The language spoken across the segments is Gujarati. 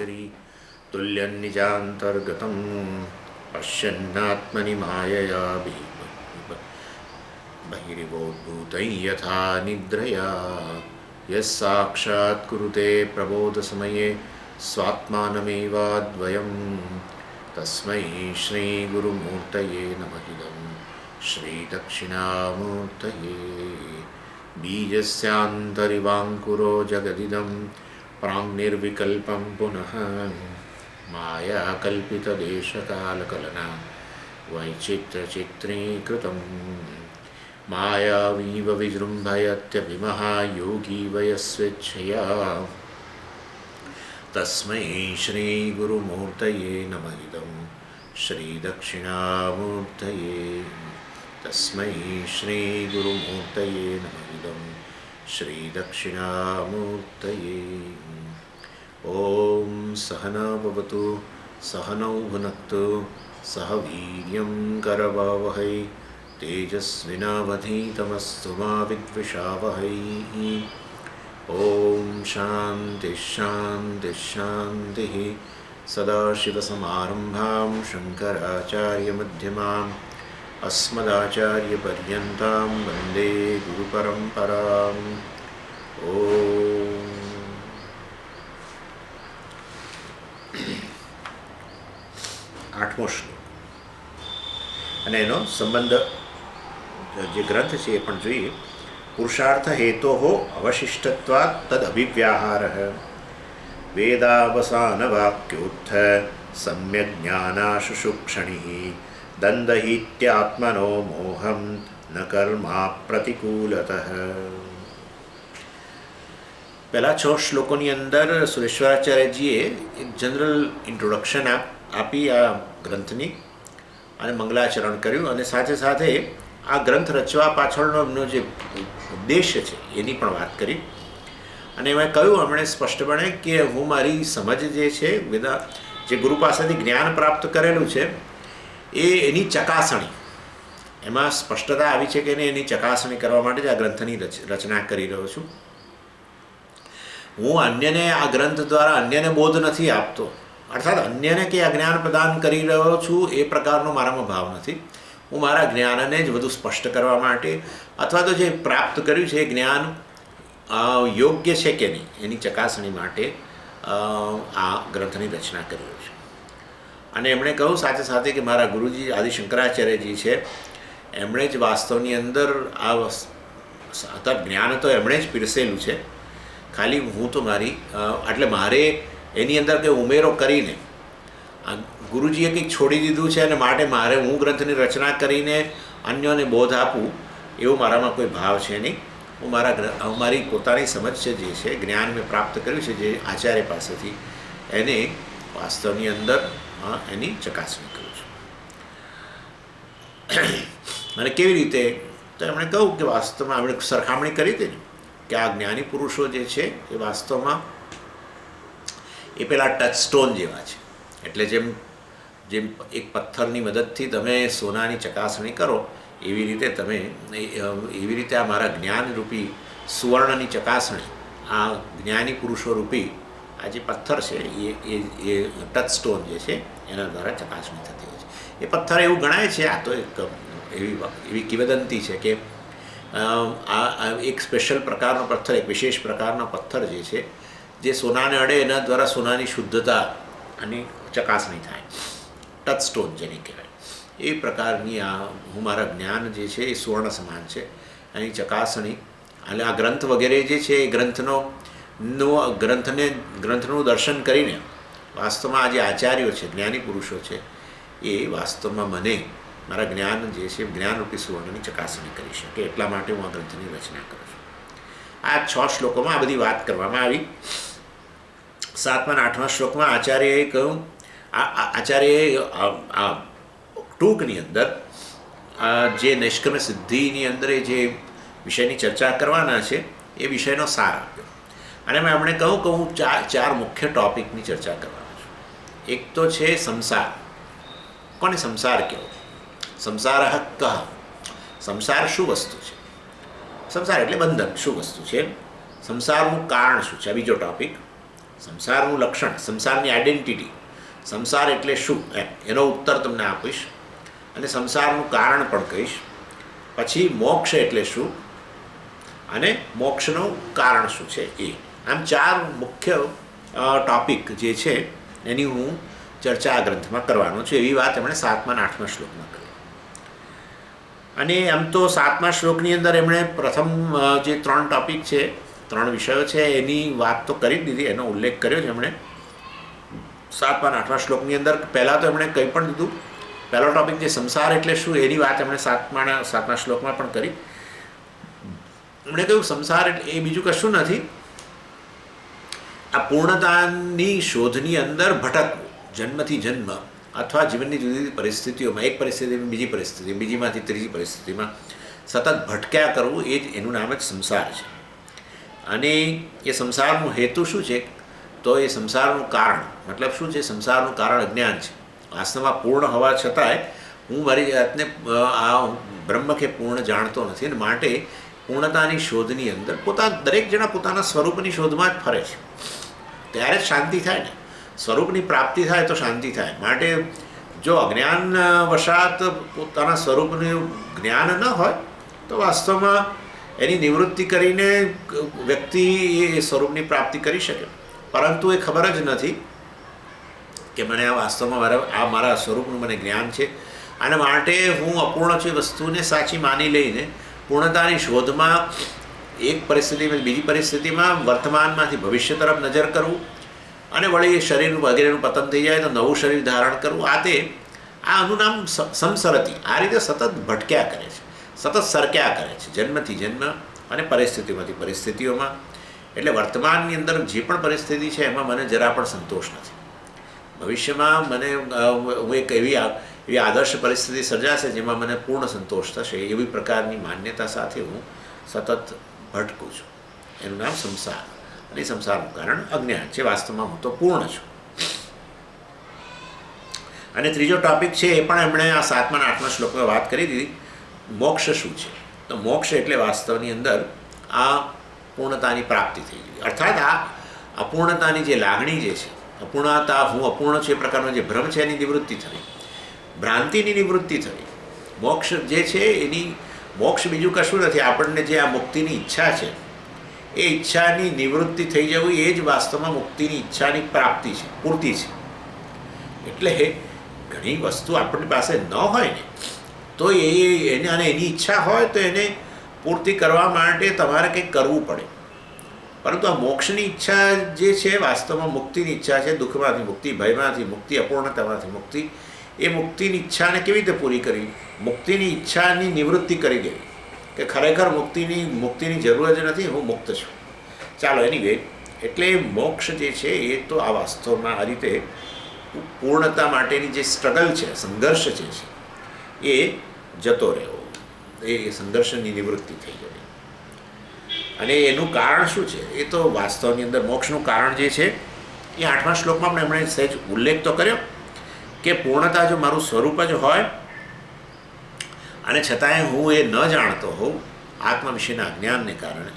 सुन्दरी तुल्यन्निजान्तर्गतं पश्यन्नात्मनि मायया बहिरिवोद्भूतं यथा निद्रया यस्साक्षात् कुरुते प्रबोधसमये स्वात्मानमेवाद्वयं तस्मै श्रीगुरुमूर्तये नमः इदं श्रीदक्षिणामूर्तये बीजस्यान्तरिवाङ्कुरो जगदिदं प्राङ्निर्विकल्पं पुनः मायाकल्पितदेशकालकलना वैचित्र्यचित्रीकृतं मायावीव विजृम्भयत्यभिमः योगी वयस्वेच्छया तस्मै श्रीगुरुमूर्तये नमः इदं श्रीदक्षिणामूर्तये तस्मै श्रीगुरुमूर्तये नमः इदं श्रीदक्षिणामूर्तये। ॐ सहना भवतु सहनौ भुनक्तु सह वीर्यं करवावहै तेजस्विनावधीतमस्तु मा विद्विषावहै। ॐ शान्तिः शान्तिः शान्तिः। सदाशिवसमारम्भां शङ्कराचार्यमध्यमाम् अस्मदाचार्यपर्यन्तां वन्दे गुरुपरम्पराम्। आठमो श्लोक અને એનો સંબંધ જે ગ્રંથ છે એ પણ જોઈએ. પુરુષાર્થ હેતોઃ અવશિષ્ટત્વાत् તદ અભિવ્યાહારઃ વેદાવસાન વાક્યોત્થ સમ્યક જ્ઞાનાશુષુક્ષણિઃ દંડહીત્યાત્મનો મોહં ન કર્મા પ્રતિકૂલતઃ. પહેલા 6 શ્લોકોની અંદર સુરેશ્વરાચાર્યજીએ એક જનરલ ઇન્ટ્રોડક્શન આપી આ ગ્રંથની અને મંગલાચરણ કર્યું અને સાથે સાથે આ ગ્રંથ રચવા પાછળનો એમનો જે ઉદ્દેશ્ય છે એની પણ વાત કરી. અને એમાં કહ્યું એમણે સ્પષ્ટપણે કે હું મારી સમજ જે છે જે ગુરુ પાસેથી જ્ઞાન પ્રાપ્ત કરેલું છે એની ચકાસણી એમાં સ્પષ્ટતા આવી છે કે એની ચકાસણી કરવા માટે જ આ ગ્રંથની રચના કરી રહ્યો છું. હું અન્યને આ ગ્રંથ દ્વારા અન્યને બોધ નથી આપતો, અર્થાત અન્યને કે આ જ્ઞાન પ્રદાન કરી રહ્યો છું એ પ્રકારનો મારામાં ભાવ નથી. હું મારા જ્ઞાનને જ વધુ સ્પષ્ટ કરવા માટે અથવા તો જે પ્રાપ્ત કર્યું છે એ જ્ઞાન યોગ્ય છે કે નહીં એની ચકાસણી માટે આ ગ્રંથની રચના કરી રહ્યો છું. અને એમણે કહ્યું સાથે સાથે કે મારા ગુરુજી આદિશંકરાચાર્યજી છે એમણે જ વાસ્તવની અંદર આ અર્થાત જ્ઞાન તો એમણે જ પીરસેલું છે, ખાલી હું તો એટલે મારે એની અંદર કંઈ ઉમેરો કરીને ગુરુજીએ કંઈક છોડી દીધું છે અને માટે મારે હું ગ્રંથની રચના કરીને અન્યોને બોધ આપું એવો મારામાં કોઈ ભાવ છે નહીં. હું મારી પોતાની સમજ છે જે છે જ્ઞાન મેં પ્રાપ્ત કર્યું છે જે આચાર્ય પાસેથી એને વાસ્તવની અંદર એની ચકાસણી કરું છું. અને કેવી રીતે તો એમણે કહ્યું કે વાસ્તવમાં આપણે સરખામણી કરી હતી ને કે આ જ્ઞાની પુરુષો જે છે એ વાસ્તવમાં એ પેલા ટચસ્ટોન જેવા છે. એટલે જેમ એક પથ્થરની મદદથી તમે સોનાની ચકાસણી કરો એવી રીતે આ મારા જ્ઞાનરૂપી સુવર્ણની ચકાસણી આ જ્ઞાની પુરુષો રૂપી આ જે પથ્થર છે એ ટચસ્ટોન જે છે એના દ્વારા ચકાસણી થતી હોય છે. એ પથ્થર એવું ગણાય છે, આ તો એક એવી કિંવદંતી છે કે આ એક સ્પેશિયલ પ્રકારનો પથ્થર, એક વિશેષ પ્રકારનો પથ્થર જે છે જે સોનાને અડે એના દ્વારા સોનાની શુદ્ધતા અને ચકાસણી થાય, ટચસ્ટોન જેને કહેવાય. એ પ્રકારની હું મારા જ્ઞાન જે છે એ સુવર્ણ સમાન છે એની ચકાસણી. અને આ ગ્રંથ વગેરે જે છે એ ગ્રંથનું દર્શન કરીને વાસ્તવમાં આ જે આચાર્યો છે જ્ઞાની પુરુષો છે એ વાસ્તવમાં મને મારા જ્ઞાન જે છે જ્ઞાનરૂપી સુવર્ણની ચકાસણી કરી શકે એટલા માટે હું આ ગ્રંથની રચના કરું છું. આ 6 શ્લોકોમાં આ બધી વાત કરવામાં આવી. 7મા અને 8મા શ્લોકમાં આચાર્યએ કહ્યું, આચાર્યએ ટૂંકની અંદર જે નૈષ્કર્મ્ય સિદ્ધિની અંદર જે વિષયની ચર્ચા કરવાના છે એ વિષયનો સાર આપ્યો. અને એમણે કહ્યું કે હું ચાર મુખ્ય ટોપિકની ચર્ચા કરવાનો છું. એક તો છે સંસાર. કોને સંસાર કહેવો? સંસાર કહ, સંસાર શું વસ્તુ છે? સંસાર એટલે બંધન શું વસ્તુ છે? સંસારનું કારણ શું છે? બીજો ટોપિક. સંસારનું લક્ષણ, સંસારની આઈડેન્ટિટી, સંસાર એટલે શું એનો ઉત્તર તમને આપીશ અને સંસારનું કારણ પણ કહીશ. પછી મોક્ષ એટલે શું અને મોક્ષનું કારણ શું છે એ. આમ 4 મુખ્ય ટોપિક જે છે એની હું ચર્ચા આ ગ્રંથમાં કરવાનો છું. એવી વાત એમણે 7મા અને 8મા શ્લોકમાં કરી. અને આમ તો 7મા શ્લોકની અંદર એમણે પ્રથમ જે 3 ટોપિક છે, 3 વિષયો છે એની વાત તો કરી જ દીધી, એનો ઉલ્લેખ કર્યો છે એમણે 7મા અને 8મા શ્લોકની અંદર. પહેલાં તો એમણે કંઈ પણ દીધું. પહેલો ટોપિક જે સંસાર એટલે શું એની વાત એમણે 7મા શ્લોકમાં પણ કરી. એમણે કહ્યું સંસાર એટલે એ બીજું કશું નથી, આ પૂર્ણતાની શોધની અંદર ભટકવું, જન્મથી જન્મ અથવા જીવનની જુદી જુદી પરિસ્થિતિઓમાં, એક પરિસ્થિતિમાં બીજી પરિસ્થિતિ, બીજીમાંથી ત્રીજી પરિસ્થિતિમાં સતત ભટક્યા કરવું, એ જ એનું નામ જ સંસાર છે. અને એ સંસારનું હેતુ શું છે? તો એ સંસારનું કારણ, મતલબ શું છે? સંસારનું કારણ અજ્ઞાન છે. વાસ્તવમાં પૂર્ણ હોવા છતાંય હું મારી જાતને આ બ્રહ્મ કે પૂર્ણ જાણતો નથી, અને માટે પૂર્ણતાની શોધની અંદર દરેક જણા પોતાના સ્વરૂપની શોધમાં જ ફરે છે. ત્યારે જ શાંતિ થાય ને. સ્વરૂપની પ્રાપ્તિ થાય તો શાંતિ થાય. માટે જો અજ્ઞાન વશાત પોતાના સ્વરૂપનું જ્ઞાન ન હોય તો વાસ્તવમાં એની નિવૃત્તિ કરીને વ્યક્તિ એ સ્વરૂપની પ્રાપ્તિ કરી શકે, પરંતુ એ ખબર જ નથી કે મને આ વાસ્તવમાં આ મારા સ્વરૂપનું મને જ્ઞાન છે, અને માટે હું અપૂર્ણ છે વસ્તુને સાચી માની લઈને પૂર્ણતાની શોધમાં એક પરિસ્થિતિમાં બીજી પરિસ્થિતિમાં વર્તમાનમાંથી ભવિષ્ય તરફ નજર કરવું, અને વળી શરીર વગેરેનું પતન થઈ જાય તો નવું શરીર ધારણ કરવું. આનું નામ સંસરતી. આ રીતે સતત ભટક્યા કરે છે, સતત સરક્યા કરે છે જન્મથી જન્મ અને પરિસ્થિતિમાંથી પરિસ્થિતિઓમાં. એટલે વર્તમાનની અંદર જે પણ પરિસ્થિતિ છે એમાં મને જરા પણ સંતોષ નથી. ભવિષ્યમાં મને હું એક એવી આદર્શ પરિસ્થિતિ સર્જાશે જેમાં મને પૂર્ણ સંતોષ થશે, એવી પ્રકારની માન્યતા સાથે હું સતત ભટકું છું. એનું નામ સંસાર, અને સંસારનું કારણ અજ્ઞાન છે. વાસ્તવમાં હું તો પૂર્ણ છું. અને ત્રીજો ટોપિક છે એ પણ એમણે આ 7મા અને 8મા શ્લોકમાં વાત કરી દીધી. મોક્ષ શું છે? તો મોક્ષ એટલે વાસ્તવની અંદર આ પૂર્ણતાની પ્રાપ્તિ થઈ ગઈ, અર્થાત આ અપૂર્ણતાની જે લાગણી જે છે, અપૂર્ણતા, હું અપૂર્ણ છું એ પ્રકારનો જે ભ્રમ છે એની નિવૃત્તિ થવી, ભ્રાંતિની નિવૃત્તિ થવી. મોક્ષ જે છે એની મોક્ષ બીજું કશું નથી. આપણને જે આ મુક્તિની ઈચ્છા છે એ ઈચ્છાની નિવૃત્તિ થઈ જવી, એ જ વાસ્તવમાં મુક્તિની ઈચ્છાની પ્રાપ્તિ છે, પૂર્તિ છે. એટલે ઘણી વસ્તુ આપણી પાસે ન હોય ને તો એને અને એની ઈચ્છા હોય તો એને પૂર્તિ કરવા માટે તમારે કંઈક કરવું પડે. પરંતુ આ મોક્ષની ઈચ્છા જે છે વાસ્તવમાં મુક્તિની ઈચ્છા છે. દુઃખમાંથી મુક્તિ, ભયમાંથી મુક્તિ, અપૂર્ણતામાંથી મુક્તિ. એ મુક્તિની ઈચ્છાને કેવી રીતે પૂરી કરવી? મુક્તિની ઈચ્છાની નિવૃત્તિ કરી દેવી કે ખરેખર મુક્તિની જરૂર જ નથી, હું મુક્ત છું. ચાલો એનીવે, એટલે મોક્ષ જે છે એ તો આ વાસ્તવમાં આ રીતે પૂર્ણતા માટેની જે સ્ટ્રગલ છે, સંઘર્ષ જે છે એ જતો રહ્યો, એ સંઘર્ષની નિવૃત્તિ થઈ ગઈ. અને એનું કારણ શું છે? એ તો વાસ્તવની અંદર મોક્ષનું કારણ જે છે એ 8મા શ્લોકમાં પણ એમણે સહેજ ઉલ્લેખ તો કર્યો કે પૂર્ણતા જો મારું સ્વરૂપ જ હોય અને છતાંય હું એ ન જાણતો હોઉં આત્મા વિશેના અજ્ઞાનને કારણે,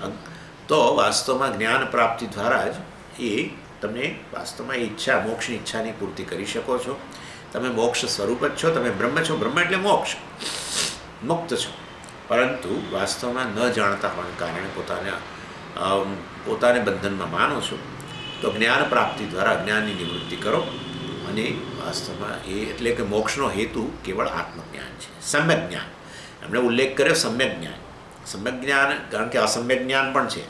તો વાસ્તવમાં જ્ઞાન પ્રાપ્તિ દ્વારા જ એ તમે વાસ્તવમાં એ ઈચ્છા, મોક્ષની ઈચ્છાની પૂર્તિ કરી શકો છો. તમે મોક્ષ સ્વરૂપ જ છો, તમે બ્રહ્મ છો. બ્રહ્મ એટલે મોક્ષ, મુક્ત છો. પરંતુ વાસ્તવમાં ન જાણતા હોવાને કારણે પોતાને બંધનમાં માનો છો. તો જ્ઞાન પ્રાપ્તિ દ્વારા અજ્ઞાનની નિવૃત્તિ કરો, અને વાસ્તવમાં એ એટલે કે મોક્ષનો હેતુ કેવળ આત્મજ્ઞાન છે, સમ્યક જ્ઞાન. એમણે ઉલ્લેખ કર્યો સમ્યક જ્ઞાન. સમ્યક જ્ઞાન કારણ કે અસમ્યક જ્ઞાન પણ છે.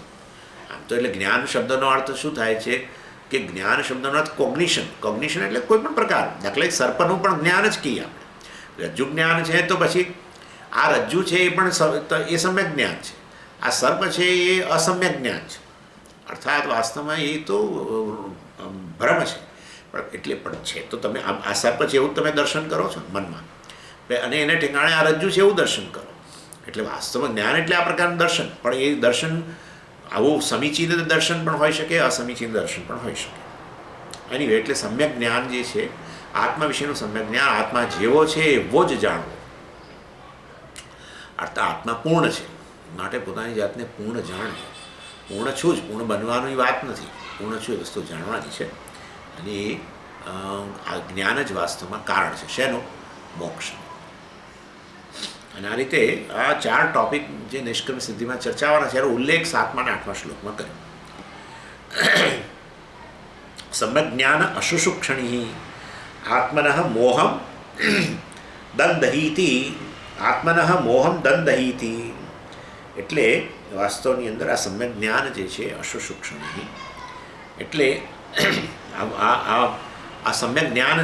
આમ તો એટલે જ્ઞાન શબ્દનો અર્થ શું થાય છે કે જ્ઞાન શબ્દનો અર્થ કોગ્નિશન. કોગ્નિશન એટલે કોઈ પણ પ્રકાર, દાખલા સર્પનું પણ જ્ઞાન જ કહીએ આપણે. રજ્જુ જ્ઞાન છે તો પછી આ રજ્જુ છે એ પણ એ સમ્યક જ્ઞાન છે, આ સર્પ છે એ અસમ્યક જ્ઞાન છે. અર્થાત વાસ્તવમાં એ તો ભ્રમ છે, પણ એટલે પણ છે. તો તમે આ સર્પ છે એવું તમે દર્શન કરો છો મનમાં, અને એને ઠેકાણે આ રજ્જુ છે એવું દર્શન કરો. એટલે વાસ્તવમાં જ્ઞાન એટલે આ પ્રકારનું દર્શન. પણ એ દર્શન આવું સમીચીન દર્શન પણ હોઈ શકે, અસમીચીન દર્શન પણ હોઈ શકે. એની એટલે સમ્યક જ્ઞાન જે છે, આત્મા વિશેનું સમ્યક જ્ઞાન, આત્મા જેવો છે એવો જ જાણવો. અર્થાત આત્મા પૂર્ણ છે, માટે પોતાની જાતને પૂર્ણ જાણવું. પૂર્ણ છું જ, પૂર્ણ બનવાની વાત નથી. પૂર્ણ છું એ વસ્તુ જાણવાની છે, અને આ જ્ઞાન જ વાસ્તવમાં કારણ છે. શેનું? મોક્ષ. અને આ રીતે આ 4 ટોપિક જે નિષ્ક્રમ સિદ્ધિમાં ચર્ચાવાના છે એનો ઉલ્લેખ 7મા અને 8મા શ્લોકમાં કર્યો. સમ્યક જ્ઞાન અશુષુક્ષણી આત્મનઃ મોહમ દંદહીતિ. આત્મનઃ મોહમ દંદહીતિ એટલે વાસ્તવની અંદર આ સમ્યક જ્ઞાન જે છે અશુષુક્ષણી એટલે આ સમ્યક જ્ઞાન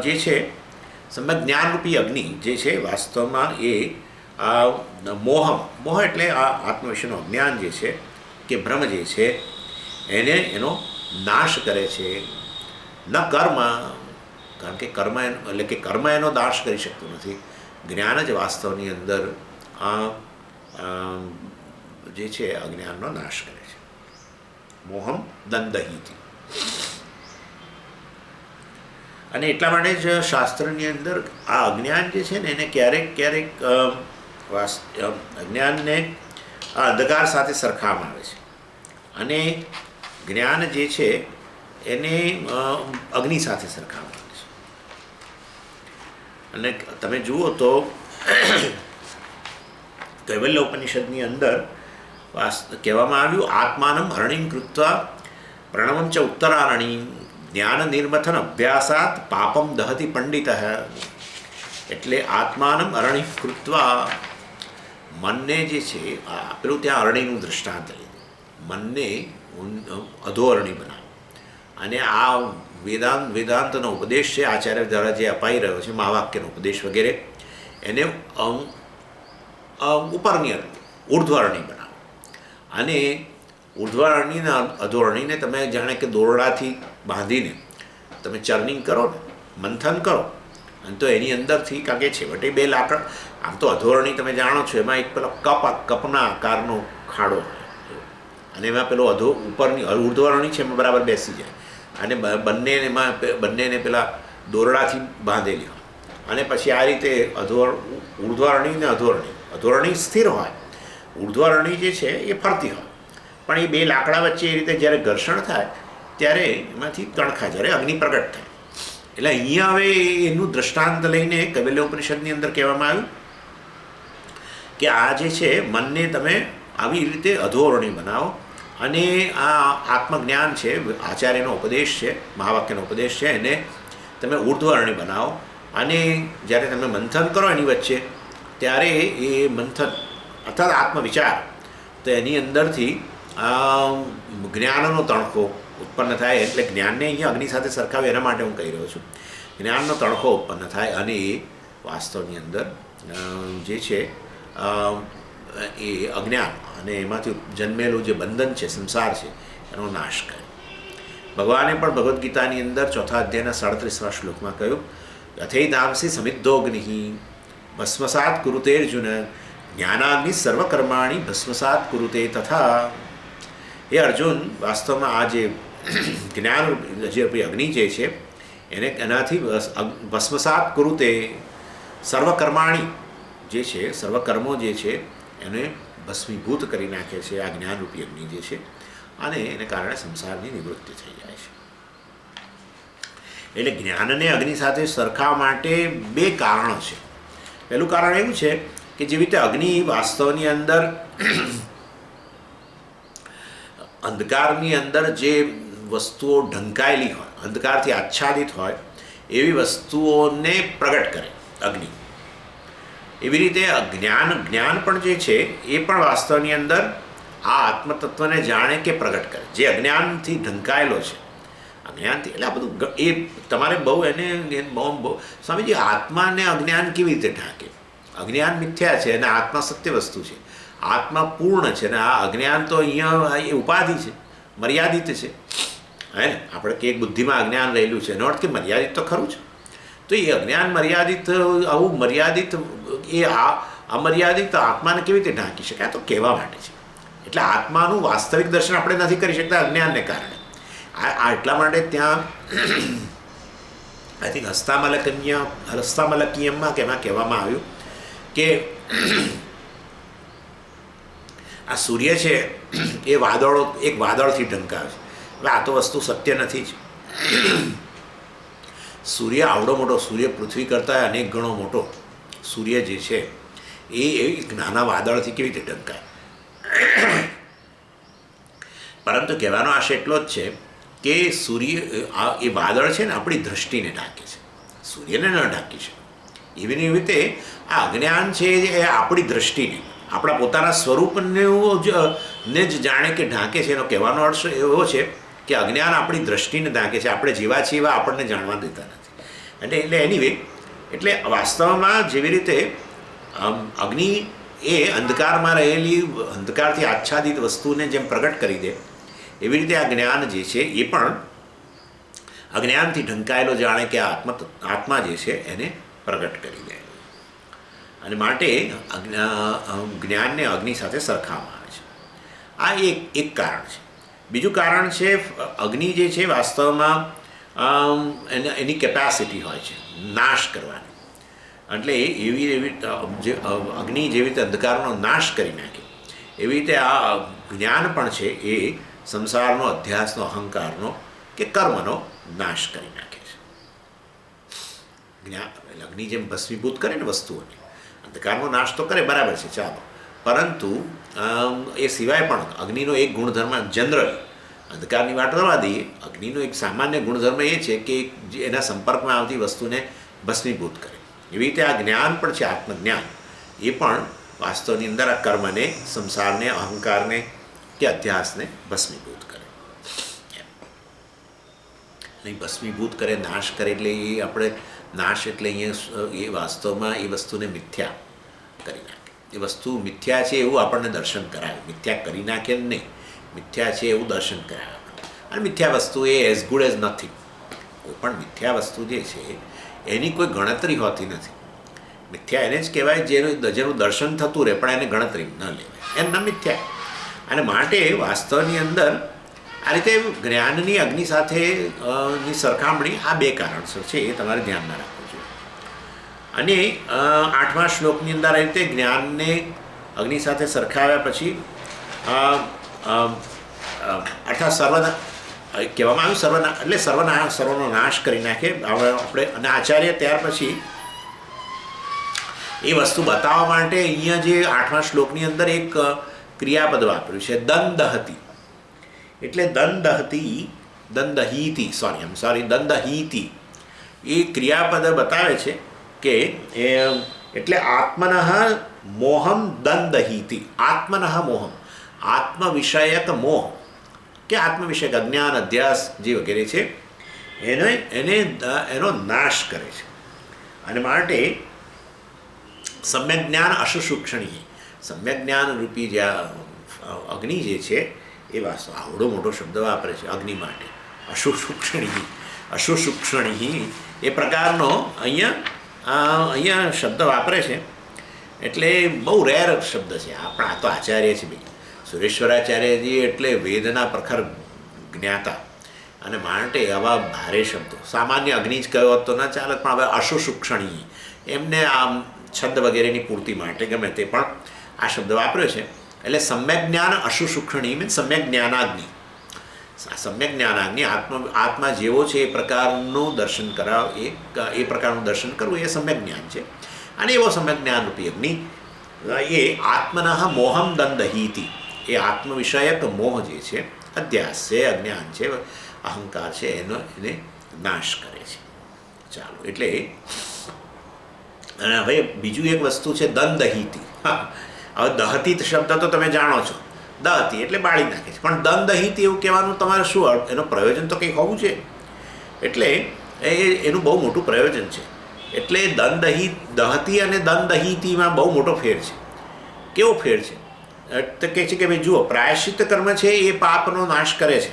જે છે, સમ્યક જ્ઞાનરૂપી અગ્નિ જે છે વાસ્તવમાં એ મોહ એટલે આ આત્મ વિશેનું અજ્ઞાન જે છે કે ભ્રમ જે છે એનો નાશ કરે છે. ન કર્મ, કારણ કે કર્મ એટલે કે કર્મ એનો નાશ કરી શકતું નથી. જ્ઞાન જ વાસ્તવની અંદર જે છે અજ્ઞાનનો નાશ કરે છે. મોહમ દંદહીતિ. અને એટલા માટે જ શાસ્ત્રની અંદર આ અજ્ઞાન જે છે ને એને ક્યારેક અજ્ઞાનને આ અંધકાર સાથે સરખાવવામાં આવે છે, અને જ્ઞાન જે છે એને અગ્નિ સાથે સરખાવવામાં આવે છે. અને તમે જુઓ તો કૈવલ્ય ઉપનિષદની અંદર કહેવામાં આવ્યું, આત્માનમ હરણીમ કૃત્વા પ્રણવમ ચ ઉત્તરારણી જ્ઞાન નિર્મથન અભ્યાસાત પાપમ દહતિ પંડિત. એટલે આત્માનમ અરણી કૃત્વા, મનને જે છે પેલું ત્યાં અરણીનું દૃષ્ટાંત લીધું, મનને અધોઅરણી બનાવો. અને આ વેદાંતનો ઉપદેશ છે આચાર્ય દ્વારા જે અપાઈ રહ્યો છે, મહાવાક્યનો ઉપદેશ વગેરે, એને ઉપરની ઉર્ધ્વઅરણી બનાવો. અને ઉર્ધ્વઅરણીના અધોઅરણીને તમે જાણે કે દોરડાથી બાંધીને તમે ચર્નિંગ કરો ને, મંથન કરો, અને તો એની અંદરથી, કારણ કે છેવટે 2 લાકડ, આમ તો અધોરણી તમે જાણો છો એમાં એક પેલો કપના આકારનો ખાડો હોય, અને એમાં પેલો ઉપરની ઉર્ધ્વઅરણી છે એમાં બરાબર બેસી જાય, અને બંનેને પેલા દોરડાથી બાંધેલી હોય. અને પછી આ રીતે ઉર્ધ્વઅરણી ને અધોરણી સ્થિર હોય, ઉર્ધ્વઅરણી જે છે એ ફરતી હોય. પણ એ 2 લાકડા વચ્ચે એ રીતે જ્યારે ઘર્ષણ થાય ત્યારે એમાંથી તણખા, જ્યારે અગ્નિ પ્રગટ થાય. એટલે અહીંયા હવે એનું દ્રષ્ટાંત લઈને કૈવલ્ય ઉપનિષદની અંદર કહેવામાં આવ્યું કે આ જે છે મનને તમે આવી રીતે અધોરણી બનાવો, અને આ આત્મજ્ઞાન છે, આચાર્યનો ઉપદેશ છે, મહાવાક્યનો ઉપદેશ છે, એને તમે ઉર્ધ્વઅરણી બનાવો. અને જ્યારે તમે મંથન કરો એની વચ્ચે, ત્યારે એ મંથન અર્થાત આત્મવિચાર, તો એની અંદરથી જ્ઞાનનો તણખો ઉત્પન્ન થાય. એટલે જ્ઞાનને અહીંયા અગ્નિ સાથે સરખાવે એના માટે હું કહી રહ્યો છું. જ્ઞાનનો તણખો ઉત્પન્ન થાય, અને એ વાસ્તવની અંદર જે છે એ અજ્ઞાન અને એમાંથી જન્મેલું જે બંધન છે, સંસાર છે, એનો નાશ કરે. ભગવાને પણ ભગવદ્ ગીતાની અંદર 4થા અધ્યાયના 37મા શ્લોકમાં કહ્યું, યથૈધાંસી સમિદ્ધોગ્નિ ભસ્મસાત કુરુતે અર્જુન જ્ઞાનાગ્નિ સર્વકર્માણી ભસ્મસાત કુરુતે તથા. એ અર્જુન, વાસ્તવમાં આ જે જ્ઞાન જે અગ્નિ જે છે એનાથી ભસ્મસાત કુરુતે, સર્વકર્માણી જે છે, સર્વકર્મો જે છે એને ભસ્મીભૂત કરી નાખે છે આ જ્ઞાનરૂપી અગ્નિ જે છે, અને એને કારણે સંસારની નિવૃત્તિ થઈ જાય છે. એટલે જ્ઞાનને અગ્નિ સાથે સરખાવવા માટે 2 કારણો છે. પહેલું કારણ એવું છે કે જેવી રીતે અગ્નિ વાસ્તવની અંદર અંધકારની અંદર જે વસ્તુઓ ઢંકાયેલી હોય, અંધકારથી આચ્છાદિત હોય એવી વસ્તુઓને પ્રગટ કરે અગ્નિ. એવી રીતે જ્ઞાન પણ જે છે એ પણ વાસ્તવની અંદર આ આત્મતત્વને જાણે કે પ્રગટ કરે, જે અજ્ઞાનથી ઢંકાયેલો છે. અજ્ઞાનથી એટલે આ બધું એ તમારે બહુ સ્વામીજી, આત્માને અજ્ઞાન કેવી રીતે ઢાંકે? અજ્ઞાન મિથ્યા છે અને આત્મા સત્ય વસ્તુ છે, આત્મા પૂર્ણ છે, અને આ અજ્ઞાન તો અહીંયા એ ઉપાધિ છે, મર્યાદિત છે. હે ને, આપણે કે બુદ્ધિમાં અજ્ઞાન રહેલું છે એનો અર્થ કે મર્યાદિત તો ખરું છે. તો એ અજ્ઞાન મર્યાદિત, આવું મર્યાદિત, એ અમર્યાદિત આત્માને કેવી રીતે ઢાંકી શકાય? તો કહેવા માટે છે. એટલે આત્માનું વાસ્તવિક દર્શન આપણે નથી કરી શકતા અજ્ઞાનને કારણે. એટલા માટે ત્યાં આઈ થિંક હસ્તામલકીયમમાં એમાં કહેવામાં આવ્યું કે આ સૂર્ય છે એ વાદળો, એક વાદળથી ઢંકાવે છે. હવે આ તો વસ્તુ સત્ય નથી જ. સૂર્ય આવડો મોટો, સૂર્ય પૃથ્વી કરતાં અનેક ગણો મોટો સૂર્ય જે છે એ એક નાના વાદળથી કેવી રીતે ઢંકાય? પરંતુ કહેવાનો આશય એટલો જ છે કે સૂર્ય, એ વાદળ છે ને આપણી દ્રષ્ટિને ઢાંકે છે, સૂર્યને ન ઢાંકી શકે. એવી રીતે આ અજ્ઞાન છે એ આપણી દ્રષ્ટિને, આપણા પોતાના સ્વરૂપને ને જ જાણે કે ઢાંકે છે. એનો કહેવાનો અર્થ એવો છે કે અજ્ઞાન આપણી દ્રષ્ટિને ઢાંકે છે. આપણે જેવા છીએ એવા આપણને જાણવા દેતા નથી. એટલે એનીવે, એટલે વાસ્તવમાં જેવી રીતે અગ્નિ એ અંધકારમાં રહેલી, અંધકારથી આચ્છાદિત વસ્તુને જેમ પ્રગટ કરી દે, એવી રીતે આ જ્ઞાન જે છે એ પણ અજ્ઞાનથી ઢંકાયેલો જાણે કે આત્મા જે છે એને પ્રગટ કરી દે. અને માટે જ્ઞાનને અગ્નિ સાથે સરખાવવામાં આવે છે. આ એક કારણ છે. બીજું કારણ છે, અગ્નિ જે છે વાસ્તવમાં એની કેપેસિટી હોય છે નાશ કરવાની. એટલે એવી જે અગ્નિ જેવી રીતે અંધકારનો નાશ કરી નાખે, એવી રીતે આ જ્ઞાન પણ છે એ સંસારનો, અધ્યાસનો, અહંકારનો કે કર્મનો નાશ કરી નાખે છે. જ્ઞાન અગ્નિ જેમ ભસ્મીભૂત કરે ને વસ્તુઓને, અંધકારનો નાશ તો કરે, બરાબર છે, ચાલો. પરંતુ એ સિવાય પણ અગ્નિનો એક ગુણધર્મ જનરલ, અંધકારની વાત કરવા દઈએ, અગ્નિનો એક સામાન્ય ગુણધર્મ એ છે કે એના સંપર્કમાં આવતી વસ્તુને ભસ્મીભૂત કરે. એવી રીતે આ જ્ઞાન પણ છે, આત્મજ્ઞાન, એ પણ વાસ્તવની અંદર આ કર્મને, સંસારને, અહંકારને કે અધ્યાસને ભસ્મીભૂત કરે. નહીં ભસ્મીભૂત કરે, નાશ કરે. એટલે એ આપણે નાશ એટલે અહીંયા એ વાસ્તવમાં એ વસ્તુને મિથ્યા કરી નાખે. એ વસ્તુ મિથ્યા છે એવું આપણને દર્શન કરાવે. મિથ્યા કરી નાખે નહીં, મિથ્યા છે એવું દર્શન કરાવે. અને મિથ્યા વસ્તુ એ એઝ ગુડ એઝ નથી. કોઈ પણ મિથ્યા વસ્તુ જે છે એની કોઈ ગણતરી હોતી નથી. મિથ્યા એને જ કહેવાય જેનું દર્શન થતું રહે પણ એને ગણતરી ન લેવાય, એમના મિથ્યા. અને માટે વાસ્તવની અંદર આ રીતે જ્ઞાનની અગ્નિ સાથે ની સરખામણી, આ બે કારણસર છે, એ તમારે ધ્યાનમાં રાખવું જોઈએ. અને 8મા શ્લોકની અંદર આ રીતે જ્ઞાનને અગ્નિ સાથે સરખાવ્યા પછી અર્થાત કહેવામાં આવ્યું એટલે સર્વનો નાશ કરી નાખે આપણે. અને આચાર્ય ત્યાર પછી એ વસ્તુ બતાવવા માટે અહીંયા જે 8મા શ્લોકની અંદર એક ક્રિયાપદ વાપર્યું છે, દંદહતી. એટલે દંદહીતિ એ ક્રિયાપદ બતાવે છે કે એટલે આત્મનઃ મોહમ દંદહીતિ. આત્મનઃ મોહમ, આત્મ વિષયક મોહ કે આત્મ વિષયક અજ્ઞાન, અધ્યાસ જે વગેરે છે એનો નાશ કરે છે. અને માટે સમ્યક જ્ઞાન અશુસૂક્ષણી, સમ્યક જ્ઞાન રૂપી જે અગ્નિ જે છે એ વાસ્તવ આવડો મોટો શબ્દ વાપરે છે અગ્નિ માટે, અશુસૂક્ષણી એ પ્રકારનો અહીંયા શબ્દ વાપરે છે. એટલે બહુ રેર શબ્દ છે. આપણા તો આચાર્ય છે ભાઈ સુરેશ્વરાચાર્યજી, એટલે વેદના પ્રખર જ્ઞાતા, અને માટે આવા ભારે શબ્દો, સામાન્ય અગ્નિ જ કયો તો ન ચાલે, પણ હવે અશુસૂક્ષણી એમને આમ છંદ વગેરેની પૂર્તિ માટે ગમે તે પણ આ શબ્દ વાપર્યો છે. એટલે સમ્યક જ્ઞાન અશુસૂક્ષણી મીન્સ સમ્યક જ્ઞાનાગ્નિ. સમ્યક જ્ઞાનાગ્નિ આત્મા જેવો છે એ પ્રકારનું દર્શન કરાવ, એ પ્રકારનું દર્શન કરવું એ સમ્યક જ્ઞાન છે. અને એવો સમ્યક જ્ઞાન રૂપી અગ્નિ એ આત્મનઃ મોહમ દંદહીતિ, એ આત્મ વિષયક મોહ જે છે, અધ્યાસ છે, અજ્ઞાન છે, અહંકાર છે, એને નાશ કરે છે. ચાલો, એટલે અને હવે બીજું એક વસ્તુ છે દંદહીતિ. હવે દહતી શબ્દ તો તમે જાણો છો, દહતી એટલે બાળી નાખે છે, પણ દંદહીતિ એવું કહેવાનું તમારે શું અર્થ? એનો પ્રયોજન તો કંઈક હોવું છે. એટલે એનું બહુ મોટું પ્રયોજન છે. એટલે દહતી અને દંદહીતિમાં બહુ મોટો ફેર છે. કેવો ફેર છે? તો કહે છે કે ભાઈ જુઓ, પ્રાયશ્ચિત કર્મ છે એ પાપનો નાશ કરે છે,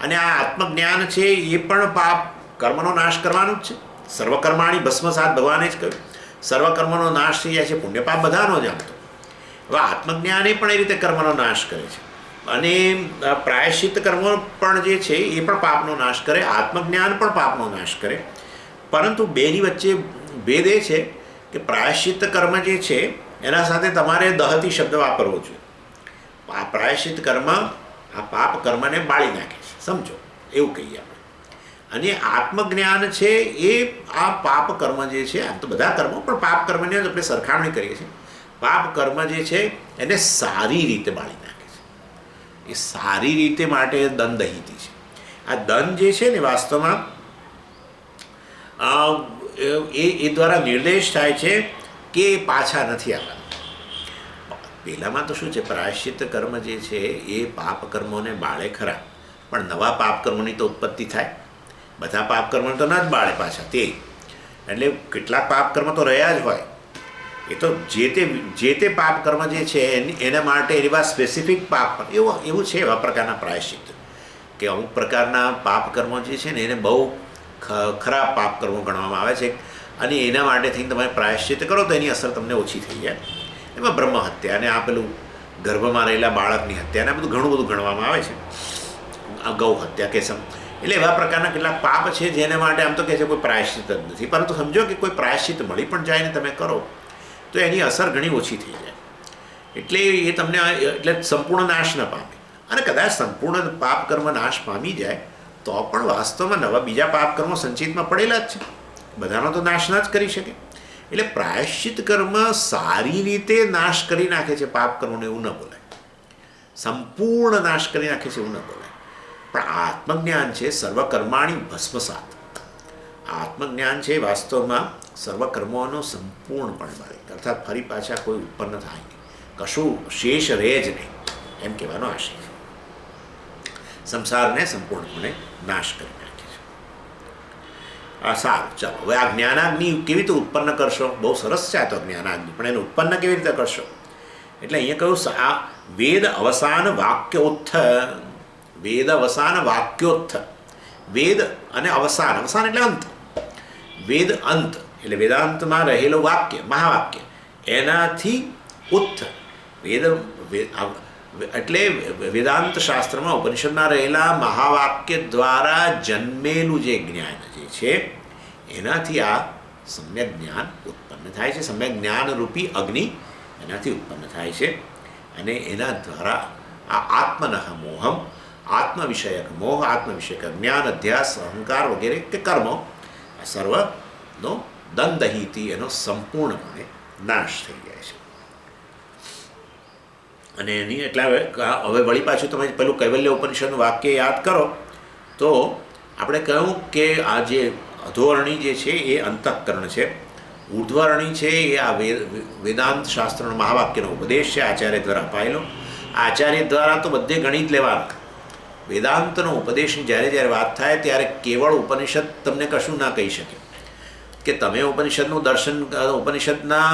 અને આ આત્મજ્ઞાન છે એ પણ પાપ કર્મનો નાશ કરવાનું જ છે. સર્વકર્માણી ભસ્મસાત, ભગવાને જ કહ્યું, સર્વકર્મનો નાશ થઈ જાય છે, પુણ્ય પાપ બધાનો જ આમ તો. હવે આત્મજ્ઞાન એ પણ એ રીતે કર્મનો નાશ કરે છે, અને પ્રાયશ્ચિત કર્મ પણ જે છે એ પણ પાપનો નાશ કરે, આત્મજ્ઞાન પણ પાપનો નાશ કરે. પરંતુ બેની વચ્ચે ભેદ એ છે કે પ્રાયશ્ચિત કર્મ જે છે એના સાથે તમારે દહતી શબ્દ વાપરવો જોઈએ. આ પ્રાયશ્ચિત કર્મ આ પાપ કર્મને બાળી નાખે છે, સમજો એવું કહીએ આપણે. અને આત્મજ્ઞાન છે એ આ પાપ કર્મ જે છે, આમ તો બધા કર્મો પણ પાપ કર્મની આપણે સરખામણી કરીએ છીએ. પાપ કર્મ જે છે એને સારી રીતે બાળી નાખે છે. એ સારી રીતે માટે દંડહિતિ છે. આ દંડ જે છે ને વાસ્તવમાં એ દ્વારા નિર્દેશ થાય છે કે પાછા નથી આવવાના. પહેલાંમાં તો શું છે, પ્રાયશ્ચિત કર્મ જે છે એ પાપ કર્મોને બાળે ખરા, પણ નવા પાપ કર્મોની તો ઉત્પત્તિ થાય. બધા પાપ કર્મો તો ન જ બાળે પાછા તે, એટલે કેટલાક પાપ કર્મ તો રહ્યા જ હોય. એ તો જે તે પાપ કર્મ જે છે એના માટે એવા સ્પેસિફિક પાપ એવું છે. એવા પ્રકારના પ્રાયશ્ચિત કે અમુક પ્રકારના પાપ કર્મો જે છે ને એને બહુ ખરાબ પાપ કર્મો ગણવામાં આવે છે, અને એના માટે થઈને તમે પ્રાયશ્ચિત કરો તો એની અસર તમને ઓછી થઈ જાય. એમાં બ્રહ્મ હત્યા અને આ પેલું ગર્ભમાં રહેલા બાળકની હત્યા ને બધું ઘણું બધું ગણવામાં આવે છે. ગૌ હત્યા કેસમ, એટલે એવા પ્રકારના કેટલાક પાપ છે જેના માટે આમ તો કહે છે કોઈ પ્રાયશ્ચિત જ નથી. પરંતુ સમજો કે કોઈ પ્રાયશ્ચિત મળી પણ જાય ને તમે કરો તો એની અસર ઘણી ઓછી થઈ જાય. એટલે એ તમને એટલે સંપૂર્ણ નાશ ન પામે. અને કદાચ સંપૂર્ણ પાપ કર્મ નાશ પામી જાય તો પણ વાસ્તવમાં નવા બીજા પાપ કર્મો સંચિતમાં પડેલા જ છે. બધાનો તો નાશ ના જ કરી શકે. એટલે પ્રાયશ્ચિત કર્મ સારી રીતે નાશ કરી નાખે છે પાપ કર્મોને, એવું ન બોલાય. સંપૂર્ણ નાશ કરી નાખે છે એવું ન બોલાય. પણ આત્મજ્ઞાન છે સર્વકર્માણી ભસ્મસાત. આત્મજ્ઞાન છે વાસ્તવમાં સર્વકર્મોનો સંપૂર્ણપણે બાળે, અર્થાત ફરી પાછા કોઈ ઉત્પન્ન થાય નહીં, કશું શેષ રહે જ નહીં, એમ કહેવાનો આશય છે. સંસારને સંપૂર્ણપણે નાશ કરી નાખે છે. સારું, ચાલો હવે આ જ્ઞાનાગ્નિ કેવી રીતે ઉત્પન્ન કરશો? બહુ સરસ છે આ તો જ્ઞાનાગ્નિ, પણ એને ઉત્પન્ન કેવી રીતે કરશો? એટલે અહીંયા કહ્યું આ વેદ અવસાન વાક્યોત્થ. વેદ અવસાન વાક્યોત્થ. વેદ અને અવસાન, અવસાન એટલે અંત. વેદ અંત એટલે વેદાંતમાં રહેલું વાક્ય, મહાવાક્ય, એનાથી ઉત્થ. વેદ એટલે વેદાંત શાસ્ત્રમાં ઉપનિષદમાં રહેલા મહાવાક્ય દ્વારા જન્મેલું જે જ્ઞાન જે છે એનાથી આ સમ્યક જ્ઞાન ઉત્પન્ન થાય છે. સમ્યક જ્ઞાન રૂપી અગ્નિ એનાથી ઉત્પન્ન થાય છે. અને એના દ્વારા આ આત્મનઃ મોહમ, આત્મ વિષયક મોહ, આત્મ વિષયક જ્ઞાન, અધ્યાસ, અહંકાર વગેરે કે કર્મો આ સર્વનો દંડહિતિ એનો સંપૂર્ણપણે નાશ થઈ જાય છે. અને એની એટલે હવે વળી પાછું તમે પેલું કૈવલ્ય ઉપનિષદનું વાક્ય યાદ કરો તો આપણે કહ્યું કે આ જે અધોવર્ણી જે છે એ અંતઃકરણ છે, ઉર્ધ્વવર્ણી છે એ આ વેદાંત શાસ્ત્રનો મહાવાક્યનો ઉપદેશ છે આચાર્ય દ્વારા અપાયેલો. આચાર્ય દ્વારા તો બધે ગણી જ લેવાનું. વેદાંતનો ઉપદેશની જ્યારે વાત થાય ત્યારે કેવળ ઉપનિષદ તમને કશું ના કહી શકે કે તમે ઉપનિષદનું દર્શન, ઉપનિષદના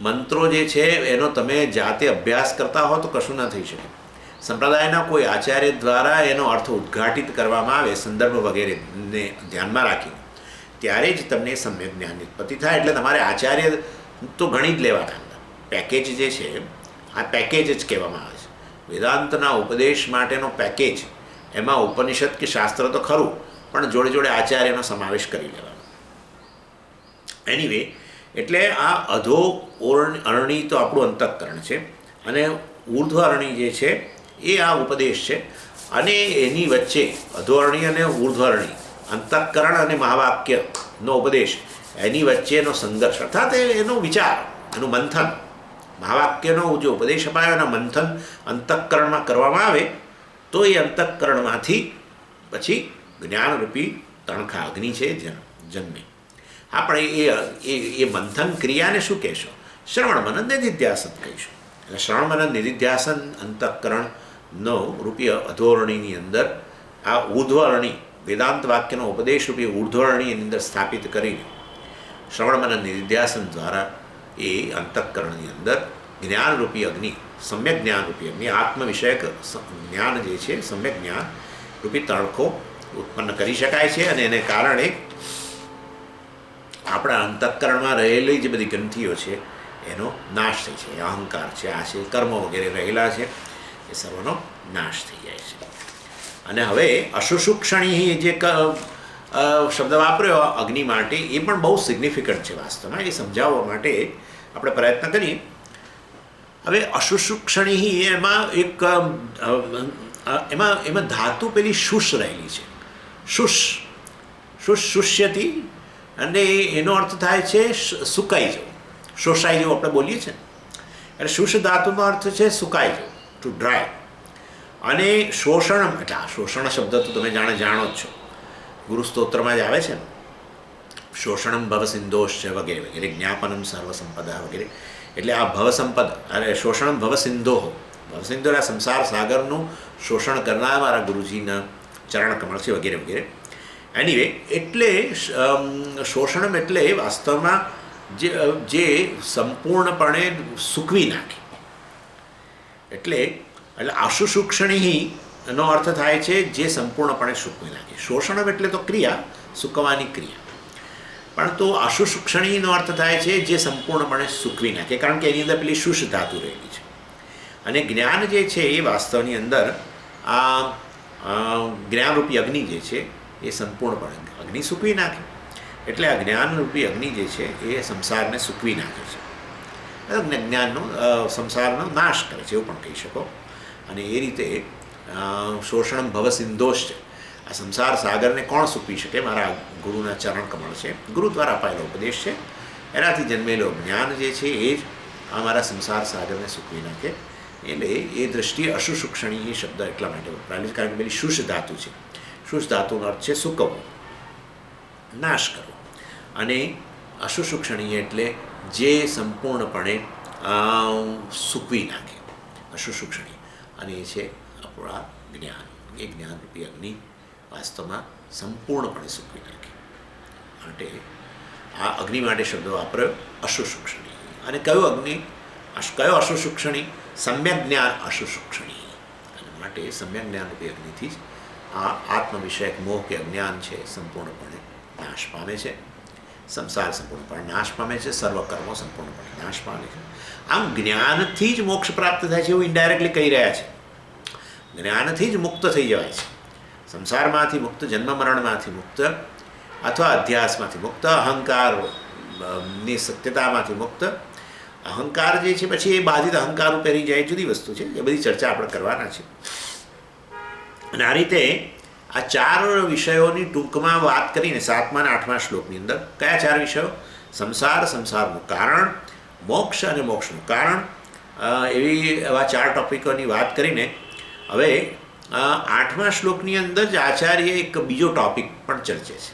મંત્રો જે છે એનો તમે જાતે અભ્યાસ કરતા હો તો કશું ના થઈ શકે. સંપ્રદાયના કોઈ આચાર્ય દ્વારા એનો અર્થ ઉદ્ઘાટિત કરવામાં આવે સંદર્ભ વગેરેને ધ્યાનમાં રાખીને, ત્યારે જ તમને સમ્યક જ્ઞાનની ઉત્પત્તિ થાય. એટલે તમારે આચાર્ય તો ગણી જ લેવાના. પેકેજ જે છે આ પેકેજ જ કહેવામાં આવે છે. વેદાંતના ઉપદેશ માટેનો પેકેજ, એમાં ઉપનિષદ કે શાસ્ત્ર તો ખરું, પણ જોડે જોડે આચાર્યનો સમાવેશ કરી લેવાનો. એનીવે, એટલે આ અધો અરણી તો આપણું અંતઃકરણ છે, અને ઉર્ધ્વ અરણી જે છે એ આ ઉપદેશ છે. અને એની વચ્ચે અધોઅરણી અને ઉર્ધ્વઅરણી, અંતઃકરણ અને મહાવાક્યનો ઉપદેશ, એની વચ્ચેનો સંઘર્ષ, અર્થાત એનો વિચાર, એનું મંથન, મહાવાક્યનો જે ઉપદેશ અપાયો એના મંથન અંતઃકરણમાં કરવામાં આવે તો એ અંતઃકરણમાંથી પછી જ્ઞાનરૂપી તણખા અગ્નિ છે જન્મે. આપણે એ મંથન ક્રિયાને શું કહેશો? શ્રવણ મનન નિધિધ્યાસન કહીશું. એટલે શ્રવણ મનન નિધિધ્યાસન અંતઃકરણનો રૂપી અધોરણીની અંદર આ ઉર્ધ્વઅરણી, વેદાંત વાક્યનો ઉપદેશ રૂપી ઉર્ધ્વઅરણીની અંદર સ્થાપિત કરીને શ્રવણ મનન નિધિધ્યાસન દ્વારા એ અંતઃકરણની અંદર જ્ઞાનરૂપી અગ્નિ, સમ્યક જ્ઞાનરૂપી અગ્નિ, આત્મ વિષયક જ્ઞાન જે છે સમ્યક જ્ઞાન રૂપી તણખો ઉત્પન્ન કરી શકાય છે. અને એને કારણે આપણા અંતઃકરણમાં રહેલી જે બધી ગ્રંથિઓ છે એનો નાશ થઈ છે. અહંકાર છે, આ છે, કર્મો વગેરે રહેલા છે, એ સર્વનો નાશ થઈ જાય છે. અને હવે અશુશુક્ષણી જે શબ્દ વાપર્યો અગ્નિ માટે, એ પણ બહુ સિગ્નિફિકન્ટ છે વાસ્તવમાં. એ સમજાવવા માટે આપણે પ્રયત્ન કરીએ હવે અશુશુક્ષણી એમાં એક એમાં ધાતુ પેલી શુષ રહેલી છે. શુષ્યતી, અને એનો અર્થ થાય છે સુકાઈ જવું, શોષાઈ જેવું આપણે બોલીએ છીએ. એટલે શુષ ધાતુનો અર્થ છે સુકાઈ જવું, ટુ ડ્રાય. અને શોષણ, એટલે આ શોષણ શબ્દ તો તમે જાણો જ છો, ગુરુ સ્તોત્રમાં જ આવે છે ને, શોષણમ ભવસિંધોશ છે વગેરે વગેરે, જ્ઞાપનમ સર્વસંપદા વગેરે. એટલે આ ભવસંપદ, અરે શોષણમ ભવસિંધો, ભવસિંધો આ સંસાર સાગરનું શોષણ કરનાર મારા ગુરુજીના ચરણ કમળ છે વગેરે વગેરે. એનીવે, એટલે શોષણમ એટલે વાસ્તવમાં જે સંપૂર્ણપણે સૂકવી નાખે. એટલે આશુસૂક્ષણી અર્થ થાય છે જે સંપૂર્ણપણે સૂકવી નાખે. શોષણમ એટલે તો ક્રિયા, સૂકવવાની ક્રિયા. પરંતુ આશુસૂક્ષણીનો અર્થ થાય છે જે સંપૂર્ણપણે સૂકવી નાખે, કારણ કે એની અંદર પેલી શુષ ધાતુ રહેલી છે. અને જ્ઞાન જે છે એ વાસ્તવની અંદર આ જ્ઞાનરૂપી અગ્નિ જે છે એ સંપૂર્ણપણે અગ્નિ સૂકવી નાખે. એટલે આ જ્ઞાનરૂપી અગ્નિ જે છે એ સંસારને સૂકવી નાખે છે, જ્ઞાનનો સંસારનો નાશ કરે છે એવું પણ કહી શકો. અને એ રીતે શોષણમ ભવસિંધોશ છે, આ સંસાર સાગરને કોણ સૂકવી શકે? મારા ગુરુના ચરણ કમળ છે, ગુરુ દ્વારા અપાયેલો ઉપદેશ છે, એનાથી જન્મેલો જ્ઞાન જે છે એ જ આ મારા સંસાર સાગરને સૂકવી નાખે. એટલે એ દૃષ્ટિએ અશુસૂક્ષણી શબ્દ એટલા માટે વપરાયેલો છે, કારણ કે પેલી શુષ ધાતુ છે. શુષ ધાતુનો અર્થ છે સૂકવવું, નાશ કરવો. અને અશુસૂક્ષણી એટલે જે સંપૂર્ણપણે સૂકવી નાખે, અશુસૂક્ષણી. અને એ છે આપણા જ્ઞાન. એ જ્ઞાનરૂપી અગ્નિ વાસ્તવમાં સંપૂર્ણપણે સૂકવી નાખે. માટે આ અગ્નિ માટે શબ્દો વાપર્યો અશુસૂક્ષણી. અને કયો અગ્નિ, કયો અશુસૂક્ષણી? સમ્યક જ્ઞાન અશુસૂક્ષણી. અને માટે સમ્યક જ્ઞાનરૂપી અગ્નિથી જ આ આત્મવિષયક મોહ કે અજ્ઞાન છે સંપૂર્ણપણે નાશ પામે છે. સંસાર સંપૂર્ણપણે નાશ પામે છે, સર્વકર્મો સંપૂર્ણપણે નાશ પામે છે. આમ જ્ઞાનથી જ મોક્ષ પ્રાપ્ત થાય છે એવું ઇન્ડાયરેક્ટલી કહી રહ્યા છે. જ્ઞાનથી જ મુક્ત થઈ જવાય છે, સંસારમાંથી મુક્ત, જન્મ મરણમાંથી મુક્ત, અથવા અધ્યાસમાંથી મુક્ત, અહંકારની સત્યતામાંથી મુક્ત. અહંકાર જે છે પછી એ બાધિત અહંકાર ઉપર રહી જાય, જુદી વસ્તુ છે. એ બધી ચર્ચા આપણે કરવાના છે. અને આ રીતે આ 4 વિષયોની ટૂંકમાં વાત કરીને 7મા અને 8મા શ્લોકની અંદર કયા 4 વિષયો? સંસાર, સંસારનું કારણ, મોક્ષ અને મોક્ષનું કારણ, એવા 4 ટોપિકોની વાત કરીને હવે 8મા શ્લોકની અંદર જ આચાર્ય એક બીજો ટોપિક પણ ચર્ચે છે.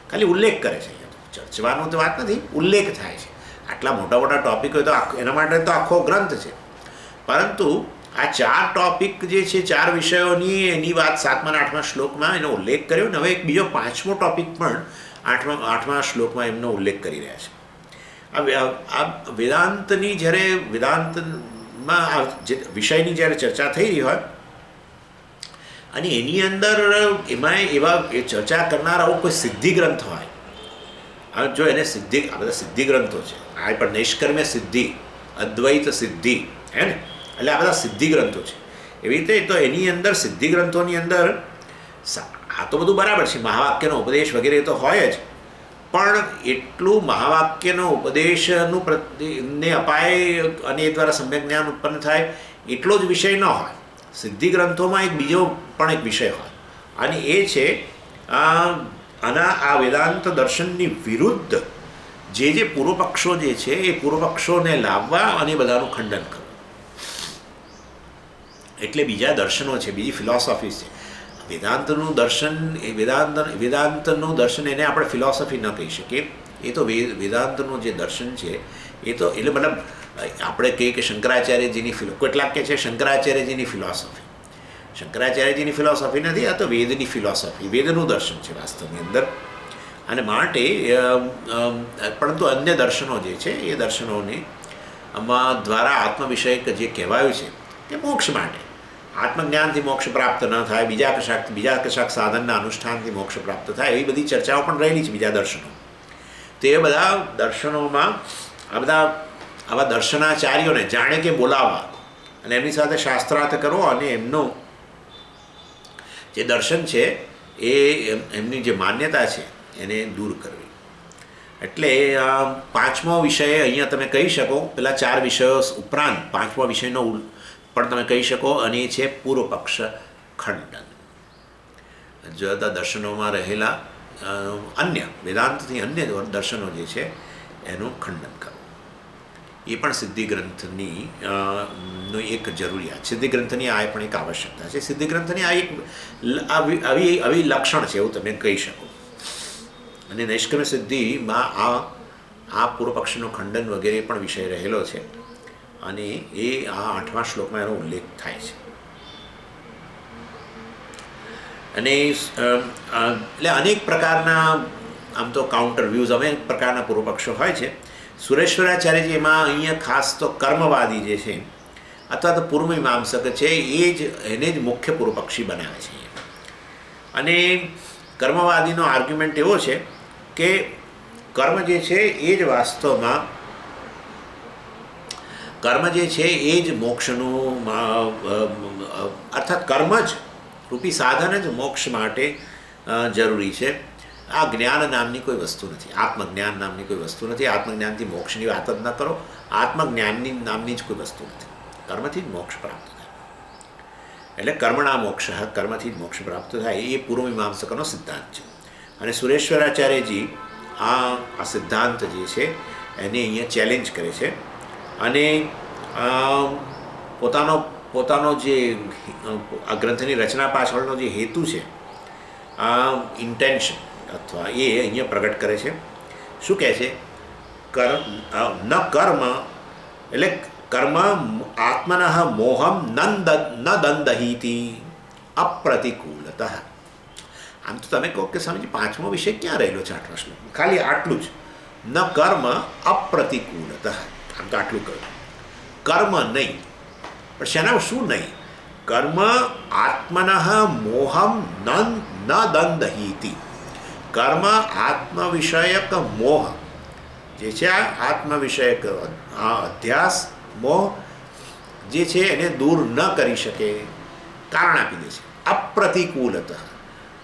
ખાલી ઉલ્લેખ કરે છે, ચર્ચવાનું તો વાત નથી, ઉલ્લેખ થાય છે. આટલા મોટા મોટા ટોપિક હોય તો એના માટે તો આખો ગ્રંથ છે. પરંતુ આ 4 ટોપિક જે છે, 4 વિષયોની એની વાત 7મા અને 8મા શ્લોકમાં એનો ઉલ્લેખ કર્યો. ને હવે એક બીજો 5મો ટોપિક પણ 8મા શ્લોકમાં એમનો ઉલ્લેખ કરી રહ્યા છે. આ વેદાંતની જ્યારે વેદાંતમાં આ જે વિષયની જ્યારે ચર્ચા થઈ રહી હોય અને એની અંદર એમાં એવા એ ચર્ચા કરનારાઓ કોઈ સિદ્ધિ ગ્રંથ હોય, જો એને સિદ્ધિ, આ બધા સિદ્ધિ ગ્રંથો છે, આ પણ નૈષ્કર્મ્ય સિદ્ધિ, અદ્વૈત સિદ્ધિ, હે ને, એટલે આ બધા સિદ્ધિ ગ્રંથો છે. એવી રીતે તો એની અંદર સિદ્ધિ ગ્રંથોની અંદર આ તો બધું બરાબર છે, મહાવાક્યનો ઉપદેશ વગેરે તો હોય જ, પણ એટલું મહાવાક્યનો ઉપદેશનું ને અપાય અને એ દ્વારા સમ્યક જ્ઞાન ઉત્પન્ન થાય એટલો જ વિષય ન હોય. સિદ્ધિ ગ્રંથોમાં એક બીજો પણ એક વિષય હોય, અને એ છે આ વેદાંત દર્શનની વિરુદ્ધ જે પૂર્વ પક્ષો જે છે એ પૂર્વ પક્ષોને લાવવા અને બધાનું ખંડન કરવું. એટલે બીજા દર્શનો છે, બીજી ફિલોસોફી છે. વેદાંતનું દર્શન, એ વેદાંતનું દર્શન એને આપણે ફિલોસોફી ન કહી શકીએ. એ તો વેદાંતનું જે દર્શન છે એ તો એટલે મતલબ આપણે કહીએ કે શંકરાચાર્યજીની કેટલાક કહે છે શંકરાચાર્યજીની ફિલોસોફી. શંકરાચાર્યજીની ફિલોસોફી નથી, આ તો વેદની ફિલોસોફી, વેદનું દર્શન છે વાસ્તવની અંદર. અને માટે પરંતુ અન્ય દર્શનો જે છે એ દર્શનોને દ્વારા આત્મવિષયક જે કહેવાયું છે કે મોક્ષ માટે, આત્મજ્ઞાનથી મોક્ષ પ્રાપ્ત ન થાય, બીજા કશાક સાધનના અનુષ્ઠાનથી મોક્ષ પ્રાપ્ત થાય, એવી બધી ચર્ચાઓ પણ રહેલી છે બીજા દર્શનો. તો એ બધા દર્શનોમાં આવા દર્શનાચાર્યોને જાણે કે બોલાવવા અને એમની સાથે શાસ્ત્રાર્થ કરો અને એમનું જે દર્શન છે એ એમની જે માન્યતા છે એને દૂર કરવી. એટલે પાંચમો વિષય અહીંયા તમે કહી શકો, પેલા 4 વિષયો ઉપરાંત પાંચમો વિષયનો પણ તમે કહી શકો, અને એ છે પૂર્વ પક્ષ ખંડન. જુદા દર્શનોમાં રહેલા અન્ય વેદાંતથી અન્ય દર્શનો જે છે એનું ખંડન કરવું, એ પણ સિદ્ધિ ગ્રંથની નો એક જરૂરિયાત. સિદ્ધિ ગ્રંથની આ પણ એક આવશ્યકતા છે. સિદ્ધિ ગ્રંથની આ એક આવી લક્ષણ છે એવું તમે કહી શકો. અને નૈષ્કર્મ્ય સિદ્ધિમાં આ પૂર્વ પક્ષનું ખંડન વગેરે પણ વિષય રહેલો છે, અને એ આ 8મા શ્લોકમાં એનો ઉલ્લેખ થાય છે. અને એટલે અનેક પ્રકારના આમ તો કાઉન્ટર વ્યૂઝ, અનેક પ્રકારના પૂર્વ પક્ષો હોય છે. સુરેશ્વરાચાર્યજી એમાં અહીંયા ખાસ તો કર્મવાદી જે છે અથવા તો પૂર્વમીમાંસક છે એને જ મુખ્ય પૂર્વપક્ષી બનાવે છે. અને કર્મવાદીનો આર્ગ્યુમેન્ટ એવો છે કે કર્મ જે છે એ જ વાસ્તવમાં એ જ મોક્ષનું અર્થાત કર્મ જ રૂપી સાધન જ મોક્ષ માટે જરૂરી છે. આ જ્ઞાન નામની કોઈ વસ્તુ નથી, આત્મજ્ઞાન નામની કોઈ વસ્તુ નથી. આત્મજ્ઞાનથી મોક્ષની વાત જ ન કરો. આત્મજ્ઞાનની નામની જ કોઈ વસ્તુ નથી. કર્મથી જ મોક્ષ પ્રાપ્ત થાય. એટલે કર્મણા મોક્ષ, કર્મથી જ મોક્ષ પ્રાપ્ત થાય, એ પૂર્વમીમાંસકોનો સિદ્ધાંત છે. અને સુરેશ્વરાચાર્યજી આ સિદ્ધાંત જે છે એને અહીંયા ચેલેન્જ કરે છે, અને પોતાનો જે આ ગ્રંથની રચના પાછળનો જે હેતુ છે, ઇન્ટેન્શન અથવા એ અહીંયા પ્રગટ કરે છે. શું કહે છે? ન કર્મ એટલે કર્મ આત્મન મોહમ ન દંદહીતિ અપ્રતિકૂલત. આમ તો તમે કહો કે સ્વામીજી 5મો વિષય ક્યાં રહેલો છે 8મા શ્લોકમાં? ખાલી આટલું જ, ન કર્મ અપ્રતિકૂલત. આમ તો આટલું કહ્યું, કર્મ નહીં. પણ શેના શું નહીં? કર્મ આત્મન મોહમ ન દંદહીતિ. કર્મ આત્મવિષયક મોહ જે છે, આ આત્મવિષયક અધ્યાસ મોહ જે છે એને દૂર ન કરી શકે, કારણ આપી દે છે. અપ્રતિકૂલત.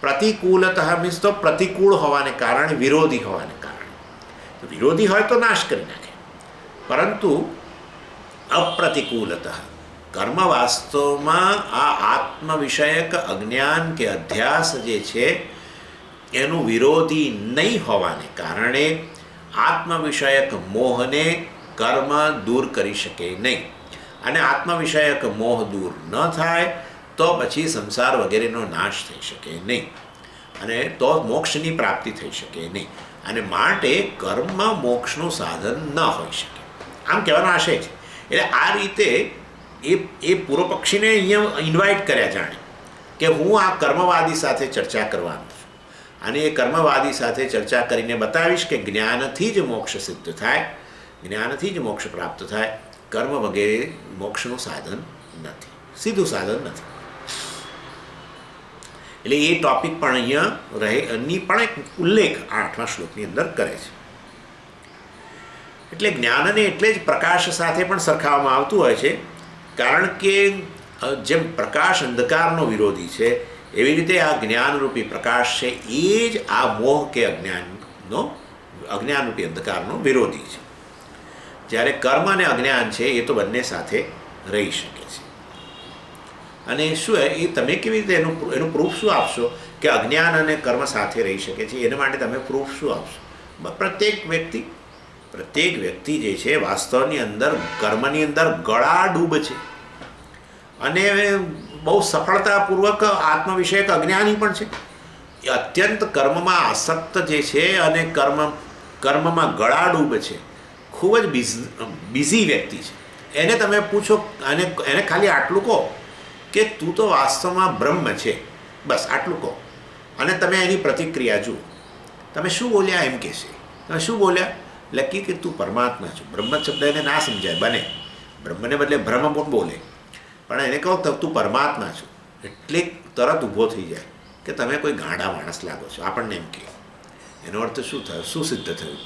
પ્રતિકૂલત મીન્સ તો પ્રતિકૂળ હોવાને કારણે, વિરોધી હોવાને કારણે. તો વિરોધી હોય તો નાશ કરી નાખે, પરંતુ અપ્રતિકૂલત કર્મ વાસ્તવમાં આ આત્મવિષયક અજ્ઞાન કે અધ્યાસ જે છે એનું વિરોધી નહીં હોવાને કારણે આત્મવિષયક મોહને કર્મ દૂર કરી શકે નહીં. અને આત્મવિષયક મોહ દૂર ન થાય તો પછી સંસાર વગેરેનો નાશ થઈ શકે નહીં, અને તો મોક્ષની પ્રાપ્તિ થઈ શકે નહીં. અને માટે કર્મ મોક્ષનું સાધન ન હોઈ શકે, આમ કહેવાનો આશય છે. એટલે આ રીતે એ પૂર્વ પક્ષીને અહીંયા ઇન્વાઇટ કર્યા, જાણે કે હું આ કર્મવાદી સાથે ચર્ચા કરવાનો છું, અને એ કર્મવાદી સાથે ચર્ચા કરીને બતાવીશ કે જ્ઞાનથી જ મોક્ષ સિદ્ધ થાય, જ્ઞાનથી જ મોક્ષ પ્રાપ્ત થાય. કર્મ વગેરે મોક્ષનું સાધન નથી, સીધું સાધન નથી. એટલે એ ટોપિક પણ અહીંયા એની પણ એક ઉલ્લેખ 8મા શ્લોકની અંદર કરે છે. એટલે જ્ઞાનને એટલે જ પ્રકાશ સાથે પણ સરખાવવામાં આવતું હોય છે, કારણ કે જેમ પ્રકાશ અંધકારનો વિરોધી છે, એવી રીતે આ જ્ઞાનરૂપી પ્રકાશ છે એ જ આ મોહ કે અજ્ઞાનરૂપી અંધકારનો વિરોધી છે. જ્યારે કર્મ અને અજ્ઞાન છે એ તો બંને સાથે રહી શકે છે. અને શું એ તમે કેવી રીતે એનું પ્રૂફ શું આપશો કે અજ્ઞાન અને કર્મ સાથે રહી શકે છે? એના માટે તમે પ્રૂફ શું આપશો? પ્રત્યેક વ્યક્તિ જે છે વાસ્તવની અંદર કર્મની અંદર ગળાડૂબ છે, અને બહુ સફળતાપૂર્વક આત્મવિષયક અજ્ઞાની પણ છે. એ અત્યંત કર્મમાં આસક્ત જે છે અને કર્મમાં ગળાડૂબ છે, ખૂબ જ બિઝી વ્યક્તિ છે. એને તમે પૂછો, એને ખાલી આટલું કહો કે તું તો વાસ્તવમાં બ્રહ્મ છે, બસ આટલું કહો, અને તમે એની પ્રતિક્રિયા જુઓ. તમે શું બોલ્યા એમ કહેશે. તમે શું બોલ્યા? લખી કે તું પરમાત્મા છો. બ્રહ્મ શબ્દ એને ના સમજાય, બને બ્રહ્મને બદલે બ્રહ્મ પણ બોલે, પણ એને કહો તું પરમાત્મા છો એટલે તરત ઊભો થઈ જાય કે તમે કોઈ ગાંડા માણસ લાગો છો, આપણને એમ કહે. એનો અર્થ શું થયો? શું સિદ્ધ થયું?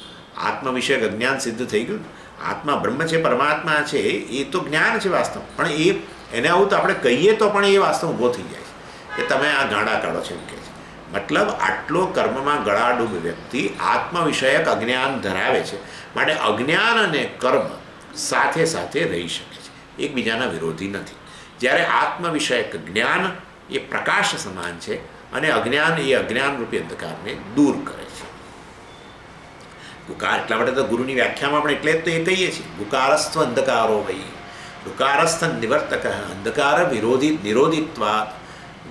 આત્મવિષયક અજ્ઞાન સિદ્ધ થઈ ગયું. આત્મા બ્રહ્મ છે, પરમાત્મા છે, એ તો જ્ઞાન છે વાસ્તવ, પણ એને આવું તો આપણે કહીએ તો પણ એ વાસ્તવ ઊભો થઈ જાય કે તમે આ ગાંડા કાઢો છો એમ કહે છે. મતલબ આટલો કર્મમાં ગળાડૂબ વ્યક્તિ આત્મ વિષયક અજ્ઞાન ધરાવે છે, માટે અજ્ઞાન અને કર્મ સાથે સાથે રહી શકે છે, એકબીજાના વિરોધી નથી. જ્યારે આત્મ વિષયક જ્ઞાન એ પ્રકાશ સમાન છે અને અજ્ઞાન એ અજ્ઞાનરૂપી અંધકારને દૂર કરે છે. ગુકાર એટલા માટે તો ગુરુની વ્યાખ્યામાં આપણે એટલે જ તો એ કહીએ છીએ, ગુકારસ્થ અંધકારો વહી ગુકારસ્થ નિવર્તક અંધકાર નિરોધિત્વાત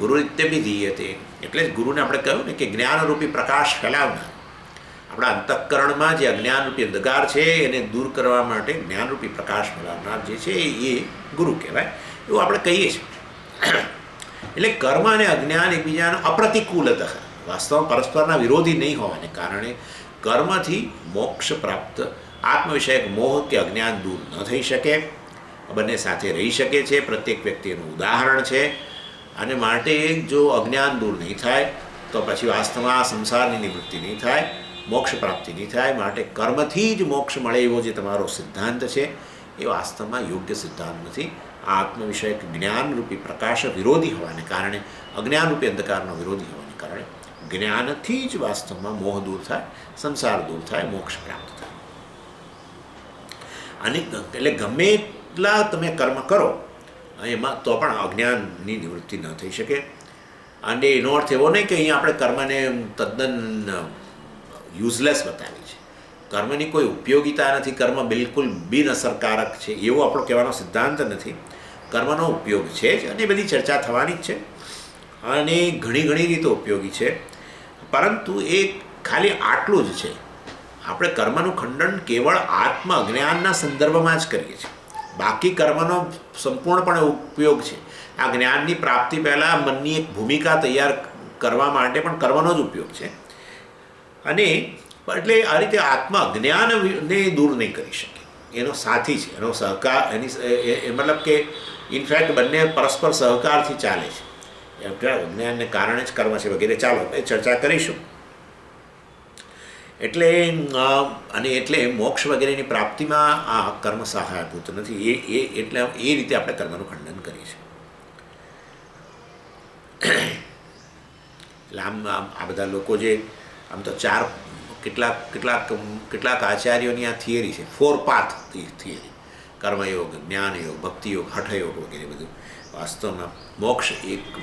ગુરુ ઇત્યભિધીયતે. એટલે જ ગુરુને આપણે કહ્યું ને કે જ્ઞાનરૂપી પ્રકાશ ફેલાવનાર, આપણા અંતઃકરણમાં જે અજ્ઞાનરૂપી અંધકાર છે એને દૂર કરવા માટે જ્ઞાનરૂપી પ્રકાશ ફેલાવનાર જે છે એ ગુરુ કહેવાય, એવું આપણે કહીએ છીએ. એટલે કર્મ અને અજ્ઞાન એકબીજાના અપ્રતિકૂલત, વાસ્તવમાં પરસ્પરના વિરોધી નહીં હોવાને કારણે કર્મથી મોક્ષ પ્રાપ્ત આત્મવિષયક મોહ કે અજ્ઞાન દૂર ન થઈ શકે, બંને સાથે રહી શકે છે. પ્રત્યેક વ્યક્તિનું ઉદાહરણ છે. અને માટે જો અજ્ઞાન દૂર નહીં થાય તો પછી વાસ્તવમાં આ સંસારની નિવૃત્તિ નહીં થાય, મોક્ષ પ્રાપ્તિ નહીં થાય. માટે કર્મથી જ મોક્ષ મળે એવો જે તમારો સિદ્ધાંત છે એ વાસ્તવમાં યોગ્ય સિદ્ધાંત નથી. આ આત્મવિષયક જ્ઞાનરૂપી પ્રકાશ વિરોધી હોવાને કારણે, અજ્ઞાનરૂપી અંધકારનો વિરોધી હોવાને કારણે જ્ઞાનથી જ વાસ્તવમાં મોહ દૂર થાય, સંસાર દૂર થાય, મોક્ષ પ્રાપ્ત થાય. અને એટલે ગમે એટલા તમે કર્મ કરો એમાં તો પણ અજ્ઞાનની નિવૃત્તિ ન થઈ શકે. અને એનો અર્થ એવો નહીં કે અહીંયા આપણે કર્મને તદ્દન યુઝલેસ બતાવી છે, કર્મની કોઈ ઉપયોગિતા નથી, કર્મ બિલકુલ બિનઅસરકારક છે એવો આપણો કહેવાનો સિદ્ધાંત નથી. કર્મનો ઉપયોગ છે જ અને બધી ચર્ચા થવાની જ છે અને ઘણી ઘણી રીતે ઉપયોગી છે. પરંતુ એ ખાલી આટલું જ છે. આપણે કર્મનું ખંડન કેવળ આત્મ અજ્ઞાનના સંદર્ભમાં જ કરીએ છીએ. બાકી કર્મનો સંપૂર્ણપણે ઉપયોગ છે. આ જ્ઞાનની પ્રાપ્તિ પહેલાં મનની એક ભૂમિકા તૈયાર કરવા માટે પણ કર્મનો જ ઉપયોગ છે. અને એટલે આ રીતે આત્મ અજ્ઞાનને દૂર નહીં કરી શકે, એનો સાથી છે, એનો સહકાર, મતલબ કે ઇનફેક્ટ બંને પરસ્પર સહકારથી ચાલે છે. અજ્ઞાનને કારણે જ કર્મ છે વગેરે, ચાલો એ ચર્ચા કરીશું. એટલે અને એટલે મોક્ષ વગેરેની પ્રાપ્તિમાં આ કર્મ સહાયભૂત નથી. એટલે એ રીતે આપણે કર્મનું ખંડન કરીએ છીએ. એટલે આમ આ બધા લોકો જે આમ તો કેટલાક આચાર્યોની આ થિયરી છે, 4 પાથ થિયરી, કર્મયોગ, જ્ઞાનયોગ, ભક્તિયોગ, હઠયોગ વગેરે બધું. વાસ્તવમાં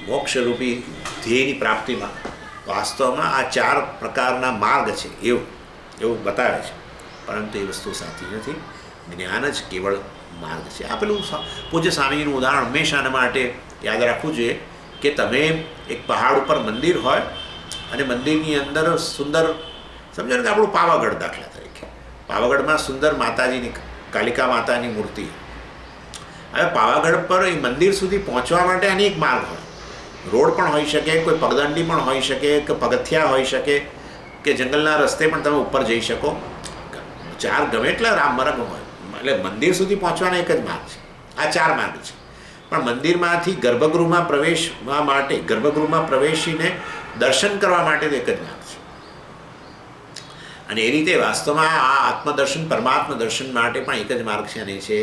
મોક્ષરૂપી ધ્યેયની પ્રાપ્તિમાં વાસ્તવમાં આ 4 પ્રકારના માર્ગ છે એવું બતાવે છે. પરંતુ એ વસ્તુ સાચી નથી. જ્ઞાન જ કેવળ માર્ગ છે. આ પેલું પૂજ્ય સ્વામીજીનું ઉદાહરણ હંમેશા આના માટે યાદ રાખવું જોઈએ કે તમે એક પહાડ ઉપર મંદિર હોય અને મંદિરની અંદર સુંદર, સમજો ને કે આપણું પાવાગઢ દાખલા તરીકે, પાવાગઢમાં સુંદર માતાજીની, કાલિકા માતાની મૂર્તિ. હવે પાવાગઢ પર એ મંદિર સુધી પહોંચવા માટે અનેક માર્ગ હોય. રોડ પણ હોઈ શકે, કોઈ પગદંડી પણ હોઈ શકે, કે પગથિયા હોઈ શકે, કે જંગલના રસ્તે પણ તમે ઉપર જઈ શકો. 4 ગમે એટલા માર્ગ હોય. એટલે મંદિર સુધી પહોંચવાના એક જ માર્ગ છે. આ 4 માર્ગ છે. પણ મંદિરમાંથી ગર્ભગૃહમાં પ્રવેશવા માટે, ગર્ભગૃહમાં પ્રવેશીને દર્શન કરવા માટે તો એક જ માર્ગ છે. અને એ રીતે વાસ્તવમાં આ આત્મદર્શન, પરમાત્મા દર્શન માટે પણ એક જ માર્ગ છે, અને એ છે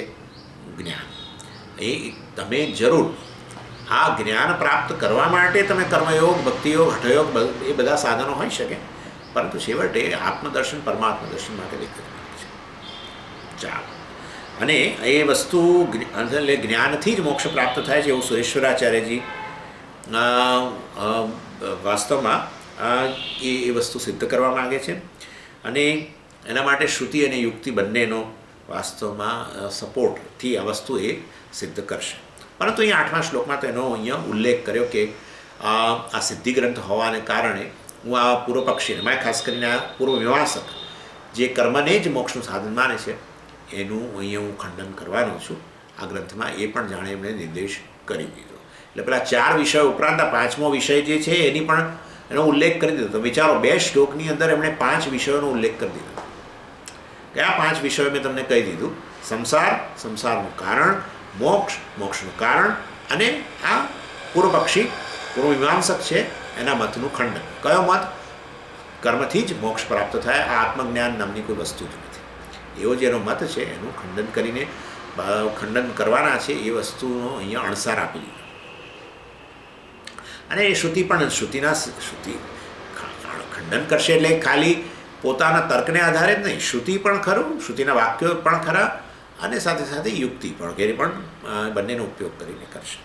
જ્ઞાન. એ તમે જરૂર આ જ્ઞાન પ્રાપ્ત કરવા માટે તમે કર્મયોગ, ભક્તિયોગ, હઠયોગ એ બધા સાધનો હોઈ શકે, પરંતુ છેવટે આત્મદર્શન, પરમાત્મા દર્શન માટે એક જ માર્ગ છે. ચાલો. અને એ વસ્તુ એટલે જ્ઞાનથી જ મોક્ષ પ્રાપ્ત થાય છે એવું સુરેશ્વરાચાર્યજી વાસ્તવમાં એ વસ્તુ સિદ્ધ કરવા માગે છે. અને એના માટે શ્રુતિ અને યુક્તિ બંનેનો વાસ્તવમાં સપોર્ટથી આ વસ્તુ એ સિદ્ધ કરશે. પરંતુ અહીંયા 8મા શ્લોકમાં તો એનો અહીંયા ઉલ્લેખ કર્યો કે આ સિદ્ધિ ગ્રંથ હોવાને કારણે હું આ પૂર્વ પક્ષીને, એમાં ખાસ કરીને આ પૂર્વ મીમાંસક જે કર્મને જ મોક્ષનું સાધન માને છે એનું અહીંયા હું ખંડન કરવાનો છું. આ ગ્રંથમાં એ પણ જાણે એમણે નિર્દેશ કરી દીધો. એટલે પેલા 4 વિષયો ઉપરાંત આ 5મો વિષય જે છે એની પણ એનો ઉલ્લેખ કરી દીધો. તો વિચારો, 2 શ્લોકની અંદર એમણે 5 વિષયોનો ઉલ્લેખ કરી દીધો. કયા 5 વિષયો મેં તમને કહી દીધું? સંસાર, સંસારનું કારણ, મોક્ષ, મોક્ષનું કારણ, અને આ પૂર્વ પક્ષી, પૂર્વ મીમાંસક છે એના મતનું ખંડન. કયો મત? કર્મથી જ મોક્ષ પ્રાપ્ત થાય, આ આત્મજ્ઞાન નામની કોઈ વસ્તુ જ નથી, એવો જેનો મત છે એનું ખંડન કરીને, ખંડન કરવાના છે એ વસ્તુનો અહીંયા અણસાર આપી દીધો. અને એ શ્રુતિ પણ, શ્રુતિ ખંડન કરશે એટલે ખાલી પોતાના તર્કને આધારે જ નહીં, શ્રુતિ પણ ખરું, શ્રુતિના વાક્યો પણ ખરા, અને સાથે સાથે યુક્તિ પણ વગેરે પણ બંનેનો ઉપયોગ કરીને કરશે.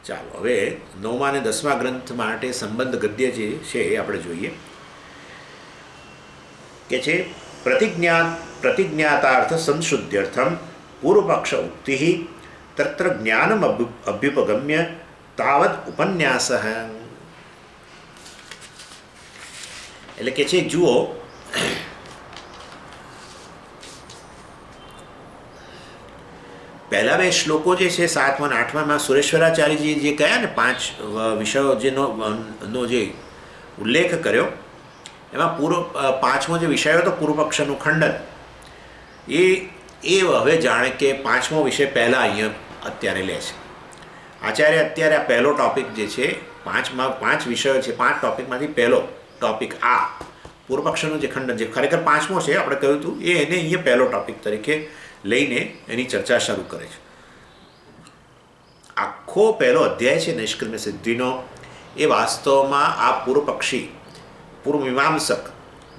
ચાલો હવે 9મા અને 10મા ગ્રંથ માટે સંબંધ ગદ્ય જે છે એ આપણે જોઈએ કે છે પ્રતિજ્ઞાતાર્થ સંશુદ્ધ્યર્થમ પૂર્વપક્ષ ઉક્તિ તત્ર જ્ઞાનમ અભ્યુપગમ્ય તાવદ ઉપન્યાસ. એટલે કે છે જુઓ, પહેલા 2 શ્લોકો જે છે 7મા અને 8માં સુરેશ્વરાચાર્યજી જે કહ્યા ને 5 વિષયો જેનો જે ઉલ્લેખ કર્યો, એમાં 5મો જે વિષય હતો પૂર્વપક્ષનું ખંડન, એ હવે જાણે કે 5મો વિષય પહેલાં અહીંયા અત્યારે લે છે આચાર્ય. અત્યારે આ પહેલો ટૉપિક જે છે 5 વિષયો છે, 5 ટૉપિકમાંથી પહેલો ટૉપિક આ પૂર્વપક્ષનું જે ખંડન જે ખરેખર 5મો છે આપણે કહ્યું હતું, એને અહીંયા પહેલો ટૉપિક તરીકે લઈને એની ચર્ચા શરૂ કરે છે. આખો પહેલો અધ્યાય છે નૈષ્કર્મ્ય સિદ્ધિનો, એ વાસ્તવમાં આ પૂર્વમીમાંસક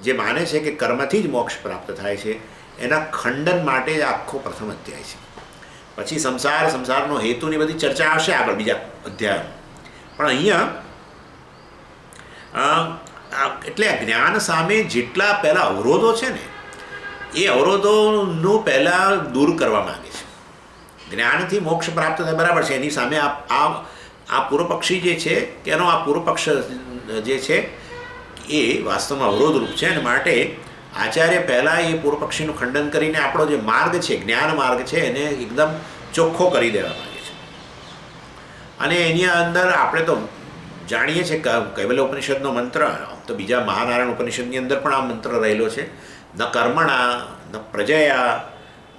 જે માને છે કે કર્મથી જ મોક્ષ પ્રાપ્ત થાય છે એના ખંડન માટે આખો પ્રથમ અધ્યાય છે. પછી સંસારનો હેતુની બધી ચર્ચા આવશે આગળ બીજા અધ્યાય. પણ અહીંયા એટલે જ્ઞાન સામે જેટલા પહેલાં અવરોધો છે ને એ અવરોધોનું પહેલાં દૂર કરવા માગે છે. જ્ઞાનથી મોક્ષ પ્રાપ્ત થાય બરાબર છે, એની સામે આ પૂર્વપક્ષી જે છે કે એનો આ પૂર્વપક્ષ જે છે એ વાસ્તવમાં અવરોધરૂપ છે, અને માટે આચાર્ય પહેલાં એ પૂર્વપક્ષીનું ખંડન કરીને આપણો જે માર્ગ છે, જ્ઞાન માર્ગ છે, એને એકદમ ચોખ્ખો કરી દેવા માગે છે. અને એની અંદર આપણે તો જાણીએ છીએ કૈવલ્ય ઉપનિષદનો મંત્ર, તો બીજા મહાનારાયણ ઉપનિષદની અંદર પણ આ મંત્ર રહેલો છે, ન કર્મણા ન પ્રજયા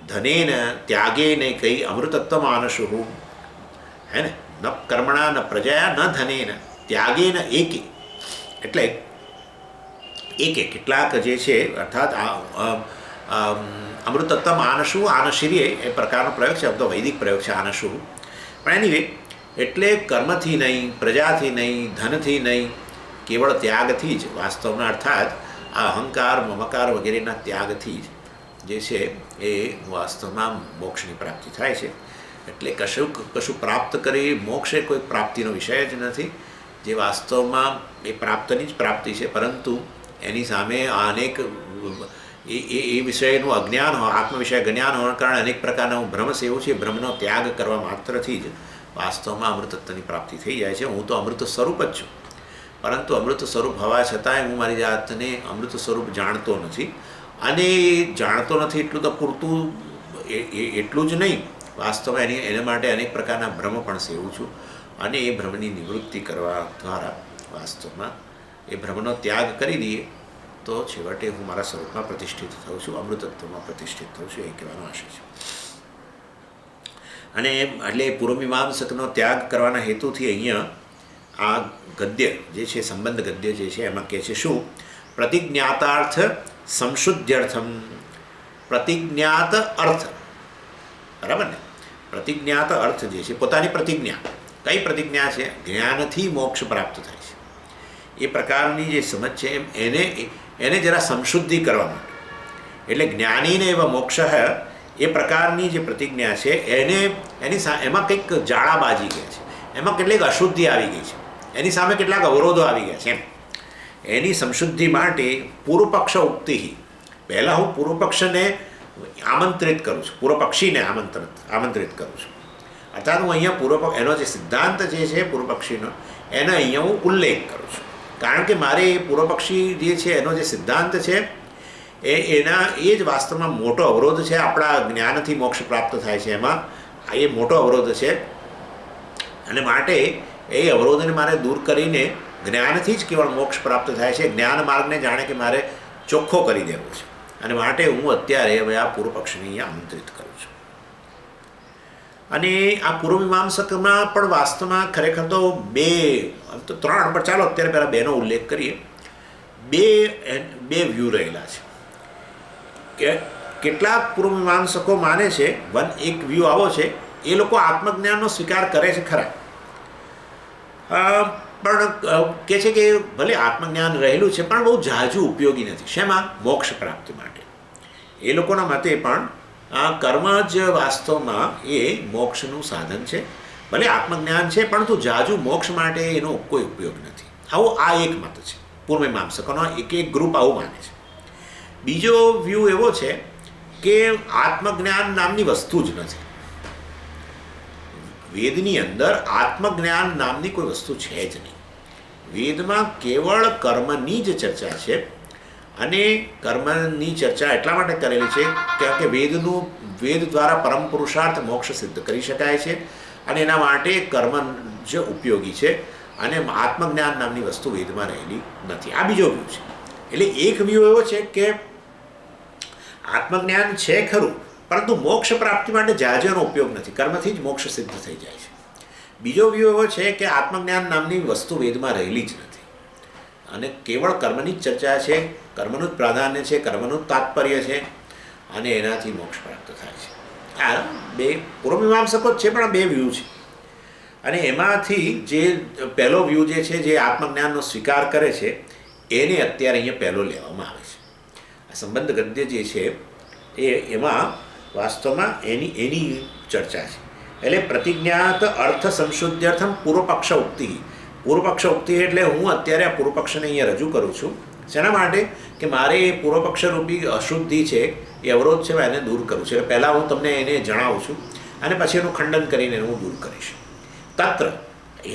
ધનેન ત્યાગેન કઈ અમૃતત્વ માનસુઃ. હે ને, ન કર્મણા ન પ્રજયા ન ધનેન ત્યાગેન એકે, એટલે એકે કેટલાક જે છે અર્થાત અમૃતત્વ આનશું આનશીર્ય એ પ્રકારનો પ્રયોગ છે, તો વૈદિક પ્રયોગ છે આનશું. પણ એનીવે એટલે કર્મથી નહીં, પ્રજાથી નહીં, ધનથી નહીં, કેવળ ત્યાગથી જ વાસ્તવમાં, અર્થાત આ અહંકાર મમકાર વગેરેના ત્યાગથી જ જે છે એ વાસ્તવમાં મોક્ષની પ્રાપ્તિ થાય છે. એટલે કશું પ્રાપ્ત કરી મોક્ષ એ કોઈ પ્રાપ્તિનો વિષય જ નથી, જે વાસ્તવમાં એ પ્રાપ્તની જ પ્રાપ્તિ છે. પરંતુ એની સામે અનેક એ વિષયનું અજ્ઞાન આત્મ વિષય જ્ઞાન હોવાના કારણે અનેક પ્રકારના ભ્રમ સેવું છે, ભ્રમનો ત્યાગ કરવા માત્રથી જ વાસ્તવમાં અમૃતત્વની પ્રાપ્તિ થઈ જાય છે. હું તો અમૃત સ્વરૂપ જ છું, પરંતુ અમૃત સ્વરૂપ હોવા છતાંય હું મારી જાતને અમૃત સ્વરૂપ જાણતો નથી. અને જાણતો નથી એટલું તો પૂરતું એટલું જ નહીં, વાસ્તવમાં એના માટે અનેક પ્રકારના ભ્રમ પણ સેવું છું. અને એ ભ્રમની નિવૃત્તિ કરવા દ્વારા વાસ્તવમાં એ ભ્રમનો ત્યાગ કરી દઈએ તો છેવટે હું મારા સ્વરૂપમાં પ્રતિષ્ઠિત થઉં છું, અમૃતત્વમાં પ્રતિષ્ઠિત થઉં છું, એ કહેવાનો આશય છે. અને એટલે પૂર્વમીમાંસકનો ત્યાગ કરવાના હેતુથી અહીંયા આ ગદ્ય જે છે સંબંધ ગદ્ય જે છે એમાં કહે છે શું? પ્રતિજ્ઞાતાર્થ સંશુદ્ધ્યર્થમ. પ્રતિજ્ઞાત અર્થ, બરાબર ને? પ્રતિજ્ઞાત અર્થ જે છે પોતાની પ્રતિજ્ઞા. કઈ પ્રતિજ્ઞા છે? જ્ઞાનથી મોક્ષ પ્રાપ્ત થાય છે એ પ્રકારની જે સમજ છે એને જરા સંશુદ્ધિ કરવા માટે, એટલે જ્ઞાનીને એવા મોક્ષ એ પ્રકારની જે પ્રતિજ્ઞા છે એમાં કંઈક જાળાબાજી ગયા છે, એમાં કેટલીક અશુદ્ધિ આવી ગઈ છે, એની સામે કેટલાક અવરોધો આવી ગયા છે. એની સંશુદ્ધિ માટે પૂર્વપક્ષ ઉક્તિ, પહેલાં હું પૂર્વપક્ષને આમંત્રિત કરું છું, પૂર્વપક્ષીને આમંત્રિત કરું છું. અર્થાત હું અહીંયા એનો જે સિદ્ધાંત જે છે પૂર્વપક્ષીનો એનો અહીંયા હું ઉલ્લેખ કરું છું. કારણ કે મારે એ પૂર્વપક્ષી જે છે એનો જે સિદ્ધાંત છે એ જ વાસ્તવમાં મોટો અવરોધ છે. આપણા જ્ઞાનથી મોક્ષ પ્રાપ્ત થાય છે એમાં એ મોટો અવરોધ છે, અને માટે એ અવરોધને મારે દૂર કરીને જ્ઞાનથી જ કેવળ મોક્ષ પ્રાપ્ત થાય છે. જ્ઞાન માર્ગને જાણે કે મારે ચોખ્ખો કરી દેવો છે, અને માટે હું અત્યારે હવે આ પૂર્વપક્ષને અહીંયા આમંત્રિત કરું છું. અને આ પૂર્વમીમાંસકમાં પણ વાસ્તવમાં ખરેખર તો ત્રણ, પણ ચાલો અત્યારે પહેલાં બેનો ઉલ્લેખ કરીએ. બે વ્યૂ રહેલા છે કે કેટલાક પૂર્વમીમાંસકો માને છે, એક વ્યૂ આવો છે, એ લોકો આત્મજ્ઞાનનો સ્વીકાર કરે છે ખરા, પણ કહે છે કે ભલે આત્મજ્ઞાન રહેલું છે પણ બહુ ઝાઝું ઉપયોગી નથી. શેમાં? મોક્ષ પ્રાપ્તિ માટે. એ લોકોના મતે પણ આ કર્મ જ વાસ્તવમાં એ મોક્ષનું સાધન છે. ભલે આત્મજ્ઞાન છે પરંતુ ઝાઝુ મોક્ષ માટે એનો કોઈ ઉપયોગ નથી. આવો આ એક મત છે પૂર્વમીમાંસકોનો. એક ગ્રુપ આવું માને છે. બીજો વ્યૂ એવો છે કે આત્મજ્ઞાન નામની વસ્તુ જ નથી. વેદની અંદર આત્મજ્ઞાન નામની કોઈ વસ્તુ છે જ નહીં. વેદમાં કેવળ કર્મની જ ચર્ચા છે. અને કર્મની ચર્ચા એટલા માટે કરેલી છે કારણ કે વેદ દ્વારા પરમ પુરુષાર્થ મોક્ષ સિદ્ધ કરી શકાય છે અને એના માટે કર્મ જ ઉપયોગી છે. અને આત્મજ્ઞાન નામની વસ્તુ વેદમાં રહેલી નથી. આ બીજો વ્યૂ છે. એટલે એક વ્યૂ એવો છે કે આત્મજ્ઞાન છે ખરું પરંતુ મોક્ષ પ્રાપ્તિ માટે ઝાઝોનો ઉપયોગ નથી. કર્મથી જ મોક્ષ સિદ્ધ થઈ જાય છે. બીજો વ્યૂ એવો છે કે આત્મજ્ઞાન નામની વસ્તુ વેદમાં રહેલી જ નથી અને કેવળ કર્મની જ ચર્ચા છે, કર્મનું જ પ્રાધાન્ય છે, કર્મનું જ તાત્પર્ય છે અને એનાથી મોક્ષ પ્રાપ્ત થાય છે. આ બે પૂર્વમીમાંસકો જ છે પણ આ બે વ્યૂ છે. અને એમાંથી જે પહેલો વ્યૂ જે છે જે આત્મજ્ઞાનનો સ્વીકાર કરે છે એને અત્યારે અહીંયા પહેલો લેવામાં આવે છે. આ સંબંધ ગદ્ય જે છે એમાં વાસ્તવમાં એની ચર્ચા છે. એટલે પ્રતિજ્ઞાત અર્થ સંશુદ્ધ્યર્થમ પૂર્વપક્ષ ઉક્તિ. પૂર્વપક્ષ ઉક્તિ એટલે હું અત્યારે આ પૂર્વપક્ષને અહીંયા રજૂ કરું છું. શેના માટે? કે મારે એ પૂર્વપક્ષરૂપી અશુદ્ધિ છે એ અવરોધ છે એને દૂર કરું છું. એટલે પહેલાં હું તમને એને જણાવું છું અને પછી એનું ખંડન કરીને હું દૂર કરીશ. તત્ર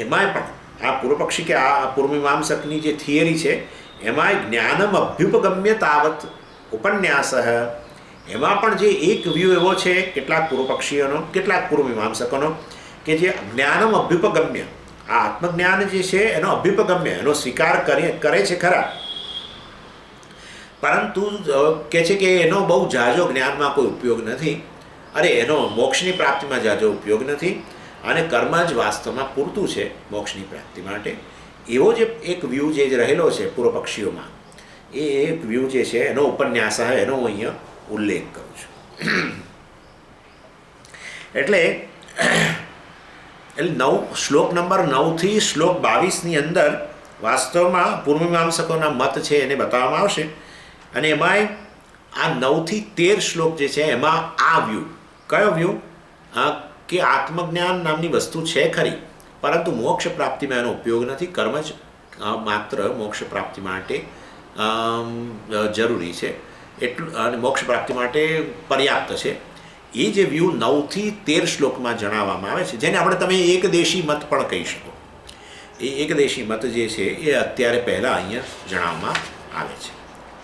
એમાંય પણ આ પૂર્વપક્ષી કે આ પૂર્વમીમાંસકની જે થિયરી છે એમાંય જ્ઞાનમ અભ્યુપગમ્ય તાવત ઉપન્યાસ. એમાં પણ જે એક વ્યૂ એવો છે કેટલાક પૂર્વપક્ષીઓનો, કેટલાક પૂર્વમીમાંસકોનો કે જે જ્ઞાનમ અભ્યુપગમ્ય, આ આત્મજ્ઞાન જે છે એનો અભ્યુપગમ્ય, એનો સ્વીકાર કરે છે ખરા પરંતુ કહે છે કે એનો બહુ ઝાઝો જ્ઞાનમાં કોઈ ઉપયોગ નથી. અરે એનો મોક્ષની પ્રાપ્તિમાં ઝાઝો ઉપયોગ નથી અને કર્મ જ વાસ્તવમાં પૂરતું છે મોક્ષની પ્રાપ્તિ માટે. એવો જે એક વ્યૂ જે રહેલો છે પૂર્વપક્ષીઓમાં, એ એક વ્યૂ જે છે એનો ઉપન્યાસ એનો હું અહીંયા ઉલ્લેખ કરું છું. એટલે શ્લોક નંબર 9 થી શ્લોક 22ની અંદર વાસ્તવમાં પૂર્વમીમાંસકોના મત છે એને બતાવવામાં આવશે. અને એમાંય આ 9 થી 13 શ્લોક જે છે એમાં આ વ્યૂ, કયો વ્યૂ? કે આત્મજ્ઞાન નામની વસ્તુ છે ખરી પરંતુ મોક્ષ પ્રાપ્તિમાં એનો ઉપયોગ નથી. કર્મ જ માત્ર મોક્ષ પ્રાપ્તિ માટે જરૂરી છે એટલું અને મોક્ષ પ્રાપ્તિ માટે પર્યાપ્ત છે. એ જે વ્યૂ 9 થી 13 શ્લોકમાં જણાવવામાં આવે છે, જેને આપણે તમે એકદેશી મત પણ કહી શકો. એ એકદેશી મત જે છે એ અત્યારે પહેલાં અહીંયા જણાવવામાં આવે છે.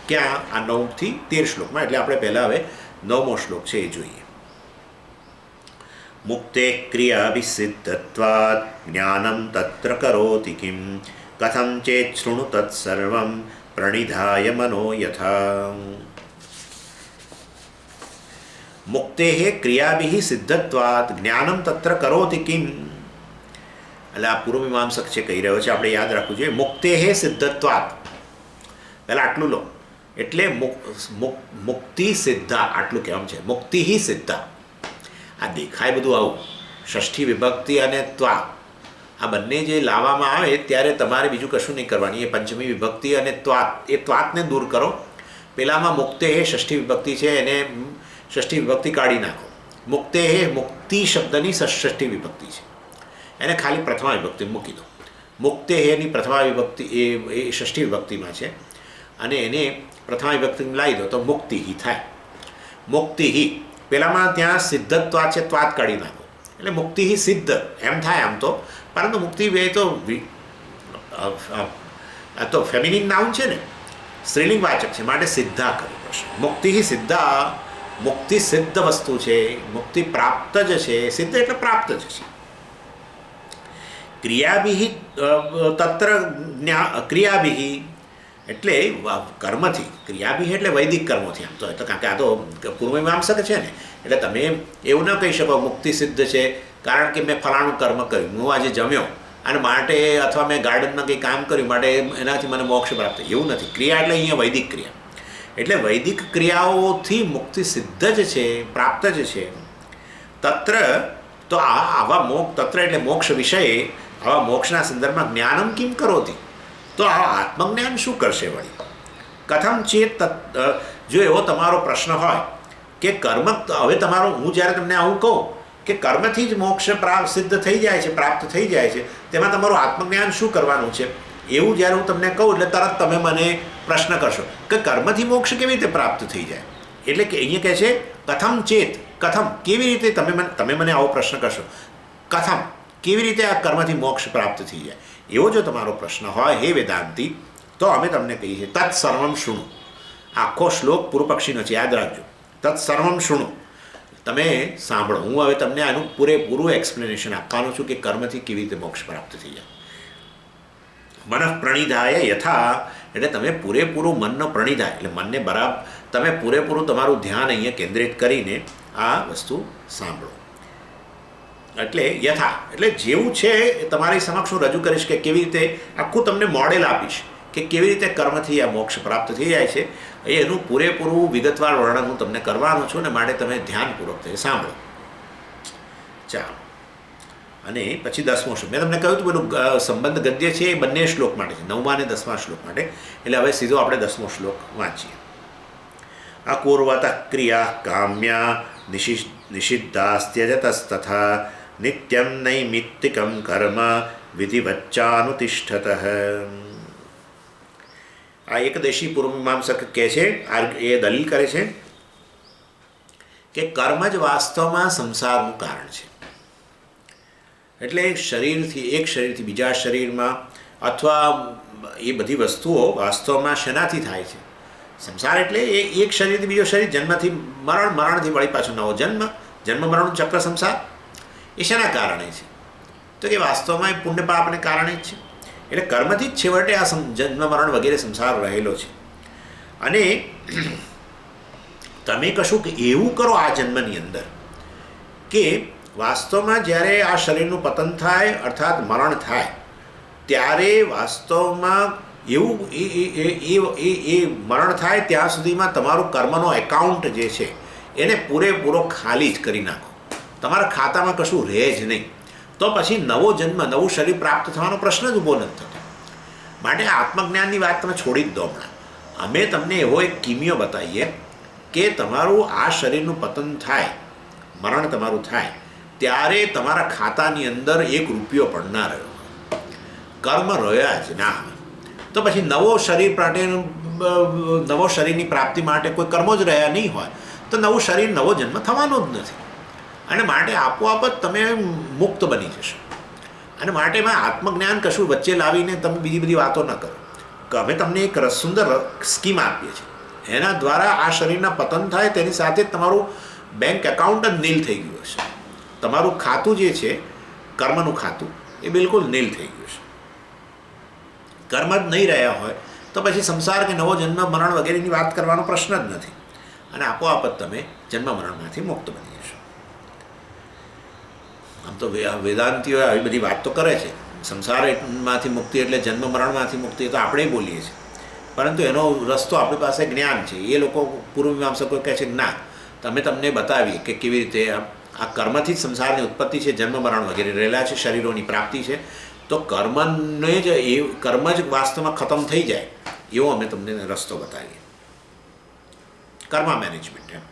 ક્યાં? આ 9 થી 13 શ્લોકમાં. એટલે આપણે પહેલાં હવે 9મો શ્લોક છે એ જોઈએ. મુક્તે ક્રિયાભિસિદ્ધત્વાत् જ્ઞાનમ તત્ર કરોતિ કિમ કથમ ચેત શૃણુ તત્સર્વં પ્રણિધાય મનો યથા. મુક્તેઃ ક્રિયાભિઃ સિદ્ધત્વાत् જ્ઞાનમ તત્ર કરોતિ કિમ. એટલે આ પૂર્વમીમાંસક છે કહી રહ્યો છે, આપણે યાદ રાખવું જોઈએ. મુક્તેઃ સિદ્ધત્વાत्, પહેલાં આટલું લો. એટલે મુક્તિ સિદ્ધા આટલું કહેવાનું છે. મુક્તિ સિદ્ધા. આ દેખાય બધું આવું ષષ્ઠી વિભક્તિ અને ત્વા આ બંને જે લાવવામાં આવે ત્યારે તમારે બીજું કશું નહીં કરવાની. એ પંચમી વિભક્તિ અને ત્વાત, એ ત્વાતને દૂર કરો. પેલામાં મુક્તે ષષ્ઠી વિભક્તિ છે એને ષષ્ઠી વિભક્તિ કાઢી નાખો. મુક્તે મુક્તિ શબ્દની ષષ્ઠી વિભક્તિ છે એને ખાલી પ્રથમા વિભક્તિ મૂકી દો. મુક્તે એની પ્રથમા વિભક્તિ એ ષષ્ઠી વિભક્તિમાં છે અને એને પ્રથમા વિભક્તિમાં લાવી દો તો મુક્તિ થાય. મુક્તિ પેલામાં ત્યાં સિદ્ધત્વા છે, ત્વાત કાઢી નાખો એટલે મુક્તિ સિદ્ધ એમ થાય આમ તો. પરંતુ મુક્તિ બે તો ફેમિનિન નાઉન છે ને, સ્ત્રીલિંગ વાચક છે, માટે સિદ્ધા કરવી પડશે. મુક્તિ સિદ્ધા, મુક્તિ સિદ્ધ વસ્તુ છે, મુક્તિ પ્રાપ્ત જ છે. સિદ્ધ એટલે પ્રાપ્ત જ છે. ક્રિયાભિ તત્ર ક્રિયાભિ એટલે કર્મથી, ક્રિયાભિ એટલે વૈદિક કર્મોથી. આમ તો એટલે કારણ કે આ તો પૂર્વમીમાંસક છે ને, એટલે તમે એવું ન કહી શકો મુક્તિ સિદ્ધ છે કારણ કે મેં ફલાણું કર્મ કર્યું, હું આજે જમ્યો અને માટે અથવા મેં ગાર્ડનમાં કંઈ કામ કર્યું માટે એનાથી મને મોક્ષ પ્રાપ્ત. એવું નથી. ક્રિયા એટલે અહીંયા વૈદિક ક્રિયા. એટલે વૈદિક ક્રિયાઓથી મુક્તિ સિદ્ધ જ છે, પ્રાપ્ત જ છે. તત્ર તો આવા તત્ર એટલે મોક્ષ વિષયે આવા મોક્ષના સંદર્ભમાં જ્ઞાનમ કિમ કરોતિ, તો આ આત્મજ્ઞાન શું કરશે વળી? કથમ ચેત, જો એવો તમારો પ્રશ્ન હોય કે કર્મ, હવે તમારો, હું જ્યારે તમને આવું કહું કે કર્મથી જ મોક્ષ સિદ્ધ થઈ જાય છે, પ્રાપ્ત થઈ જાય છે, તેમાં તમારું આત્મજ્ઞાન શું કરવાનું છે, એવું જ્યારે હું તમને કહું એટલે તરત તમે મને પ્રશ્ન કરશો કે કર્મથી મોક્ષ કેવી રીતે પ્રાપ્ત થઈ જાય. એટલે કે અહીંયા કહે છે કથમ ચેત, કથમ કેવી રીતે તમે મને આવો પ્રશ્ન કરશો, કથમ કેવી રીતે આ કર્મથી મોક્ષ પ્રાપ્ત થઈ જાય, એવો જો તમારો પ્રશ્ન હોય હે વેદાંતી, તો અમે તમને કહીએ છીએ તત્સર્વમ શૃણુ. આખો શ્લોક પૂર્વ પક્ષીનો છે, યાદ રાખજો. તત્સર્વમ શૃણુ, તમે સાંભળો. હું હવે તમને આનું પૂરેપૂરું એક્સપ્લેનેશન આપવાનું છું કે કર્મથી કેવી રીતે મોક્ષ પ્રાપ્ત થઈ જાય. મન પ્રણિધાય યથા, એટલે તમે પૂરેપૂરું મનનો પ્રણિધાય, એટલે મનને બરાબર તમે પૂરેપૂરું તમારું ધ્યાન અહીંયા કેન્દ્રિત કરીને આ વસ્તુ સાંભળો. એટલે યથા એટલે જેવું છે એ તમારી સમક્ષ હું રજૂ કરીશ કે કેવી રીતે આખું તમને મોડેલ આપીશ કે કેવી રીતે કર્મથી આ મોક્ષ પ્રાપ્ત થઈ જાય છે. એનું પૂરેપૂરું વિગતવાર વર્ણન હું તમને કરવાનું છું, ને માટે તમે ધ્યાનપૂર્વક તે સાંભળો. ચાલો, અને પછી 10મો શ્લોક. મેં તમને કહ્યું હતું પેલું સંબંધ ગદ્ય છે એ બંને શ્લોક માટે છે, 9મા અને 10મા શ્લોક માટે. એટલે હવે સીધો આપણે 10મો શ્લોક વાંચીએ. અકુર્વત ક્રિયા કામ્યા નિષિદ્ધાસ્ત્યજતસ્તથા નિત્યમ નૈમિત્તિકમ કર્મ વિધિવચ્ચાનુતિષ્ઠતઃ. આ એકદેશી પૂર્વમીમાંસક કહે છે, એ દલીલ કરે છે કે કર્મ જ વાસ્તવમાં સંસારનું કારણ છે. એટલે એક શરીરથી બીજા શરીરમાં, અથવા એ બધી વસ્તુઓ વાસ્તવમાં શેનાથી થાય છે? સંસાર એટલે એ એક શરીરથી બીજો શરીર, જન્મથી મરણ, મરણથી વળી પાછો નવો જન્મ, જન્મ મરણનું ચક્ર સંસાર. એ શેના કારણે છે? તો કે વાસ્તવમાં એ પુણ્ય પાપને કારણે જ છે. એટલે કર્મથી જ છેવટે આ જન્મ મરણ વગેરે સંસાર રહેલો છે. અને તમે કશું કે એવું કરો આ જન્મની અંદર કે વાસ્તવમાં જ્યારે આ શરીરનું પતન થાય, અર્થાત મરણ થાય, ત્યારે વાસ્તવમાં એવું એ મરણ થાય ત્યાં સુધીમાં તમારું કર્મનો એકાઉન્ટ જે છે એને પૂરેપૂરો ખાલી જ કરી નાખો. તમારા ખાતામાં કશું રહે જ નહીં. તો પછી નવો જન્મ, નવું શરીર પ્રાપ્ત થવાનો પ્રશ્ન જ ઊભો નથી થતો. માટે આત્મજ્ઞાનની વાત તમે છોડી જ દો હમણાં. અમે તમને એવો એક કિમિયો બતાવીએ કે તમારું આ શરીરનું પતન થાય, મરણ તમારું થાય, ત્યારે તમારા ખાતાની અંદર 1 રૂપિયો પણ ના રહ્યો, કર્મ રહ્યા જ ના હોય. તો પછી નવો શરીરની પ્રાપ્તિ માટે કોઈ કર્મો જ રહ્યા નહીં હોય, તો નવું શરીર, નવો જન્મ થવાનો જ નથી. અને માટે આપોઆપ જ તમે મુક્ત બની જશો. અને માટે એમાં આત્મજ્ઞાન કશું વચ્ચે લાવીને તમે બીજી બધી વાતો ન કરો. અમે તમને એક સુંદર સ્કીમ આપીએ છીએ, એના દ્વારા આ શરીરના પતન થાય તેની સાથે જ તમારું બેંક એકાઉન્ટ જ નીલ થઈ ગયું હશે. તમારું ખાતું જે છે, કર્મનું ખાતું, એ બિલકુલ નીલ થઈ ગયું છે. કર્મ જ નહીં રહ્યા હોય તો પછી સંસાર કે નવો જન્મ મરણ વગેરેની વાત કરવાનો પ્રશ્ન જ નથી. અને આપોઆપ જ તમે જન્મ મરણમાંથી મુક્ત બની જશો. આમ તો વેદાંતિઓ આવી બધી વાત તો કરે છે, સંસારમાંથી મુક્તિ એટલે જન્મ મરણમાંથી મુક્તિ, તો આપણે બોલીએ છીએ, પરંતુ એનો રસ્તો આપણી પાસે જ્ઞાન છે. એ લોકો પૂર્વમીમાંસકો કહે છે ના, તમને બતાવીએ કે કેવી રીતે આ કર્મથી જ સંસારની ઉત્પત્તિ છે, જન્મ મરણ વગેરે રહેલા છે, શરીરોની પ્રાપ્તિ છે. તો કર્મને જ કર્મ જ વાસ્તવમાં ખતમ થઈ જાય એવો અમે તમને રસ્તો બતાવીએ. કર્મ મેનેજમેન્ટ, એમ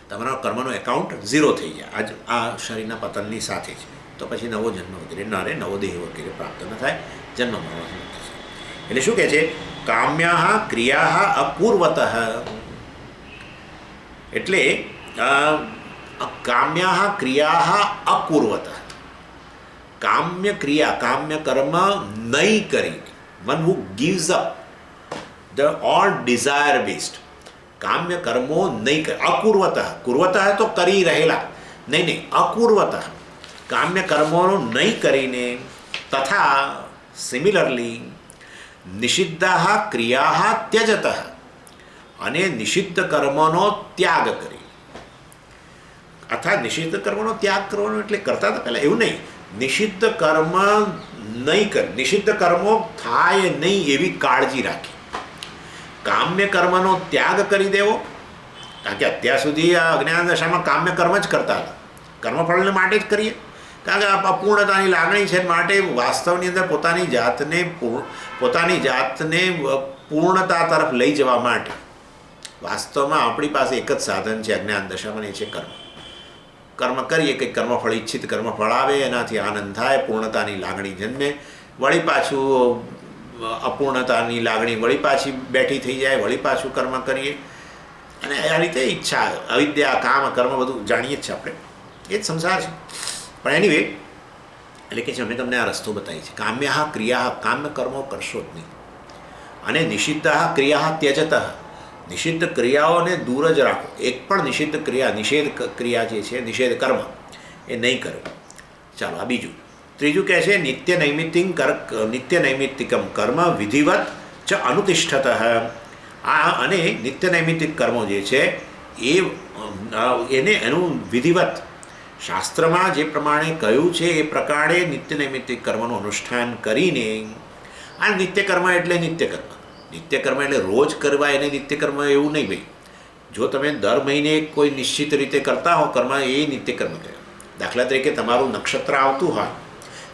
તમારા કર્મનો એકાઉન્ટ 0 થઈ જાય આ શરીરના પતનની સાથે જ. તો પછી નવો જન્મ વગેરે ન રહે, નવો દેહ વગેરે પ્રાપ્ત ન થાય, જન્મ મરણથી મુક્ત થાય. એટલે શું કહે છે? કામ્યા ક્રિયા અપૂર્વતઃ. એટલે કામ્યા ક્રિયા અકુર્વતઃ. કામ્ય ક્રિયા, કામ્ય કર્મ નહીં કરી, one who gives up the all desire based, કામ્ય કર્મો નહીં કરે. અકુર્વતઃ, કુર્વતઃ તો કરી રહેલા, નહીં, અકુર્વતઃ કામ્ય કર્મોનું નહીં કરીને, તથા સિમિલરલી નિષિદ્ધાઃ ક્રિયાઃ ત્યજતઃ, અને નિષિદ્ધ કર્મોનો ત્યાગ કરી. અર્થાત નિષિદ્ધ કર્મનો ત્યાગ કરવાનો એટલે કરતા હતા પહેલાં એવું નહીં, નિષિદ્ધ કર્મ નહીં કરે, નિષિદ્ધ કર્મો થાય નહીં એવી કાળજી રાખી. કામ્ય કર્મનો ત્યાગ કરી દેવો, કારણ કે અત્યાર સુધી આ અજ્ઞાન દશામાં કામ્ય કર્મ જ કરતા હતા, કર્મફળને માટે જ કરીએ, કારણ કે આ અપૂર્ણતાની લાગણી છે, માટે વાસ્તવની અંદર પોતાની જાતને પૂર્ણતા તરફ લઈ જવા માટે વાસ્તવમાં આપણી પાસે એક જ સાધન છે અજ્ઞાન દશામાં, એ છે કર્મ. કર્મ કરીએ, કંઈક કર્મફળ ઈચ્છિત કર્મફળ આવે, એનાથી આનંદ થાય, પૂર્ણતાની લાગણી જન્મે, વળી પાછું અપૂર્ણતાની લાગણી વળી પાછી બેઠી થઈ જાય, વળી પાછું કર્મ કરીએ, અને આ રીતે ઈચ્છા, અવિદ્યા, કામ, કર્મ બધું જાણીએ જ છે આપણે, એ જ સંસાર છે. પણ એનીવે, એટલે કે છે અમે તમને આ રસ્તો બતાવી છે. કામ્યા ક્રિયા, કામ્ય કર્મો કરશો જ નહીં, અને નિષિદ્ધ ક્રિયા ત્યજત, નિષિદ્ધ ક્રિયાઓને દૂર જ રાખો. એક પણ નિષિદ્ધ ક્રિયા, નિષેધ ક્રિયા જે છે, નિષેધ કર્મ, એ નહીં કરો. ચાલો આ બીજું. ત્રીજું કહે છે નિત્ય નૈમિત્તિકમ કર્મ વિધિવત ચ અનુતિષ્ઠત. આ અને નિત્ય નૈમિત્તિક કર્મો જે છે એનું વિધિવત, શાસ્ત્રમાં જે પ્રમાણે કહ્યું છે એ પ્રકારે નિત્ય નૈમિત્તિક કર્મનું અનુષ્ઠાન કરીને, આ નિત્ય કર્મ એટલે નિત્ય કર્મ, નિત્ય કર્મ એટલે રોજ કરવા એને નિત્ય કર્મ એવું નહીં ભાઈ. જો તમે દર મહિને કોઈ નિશ્ચિત રીતે કરતા હો કર્મ, એ નિત્ય કર્મ કહેવાય. દાખલા તરીકે તમારું નક્ષત્ર આવતું હોય,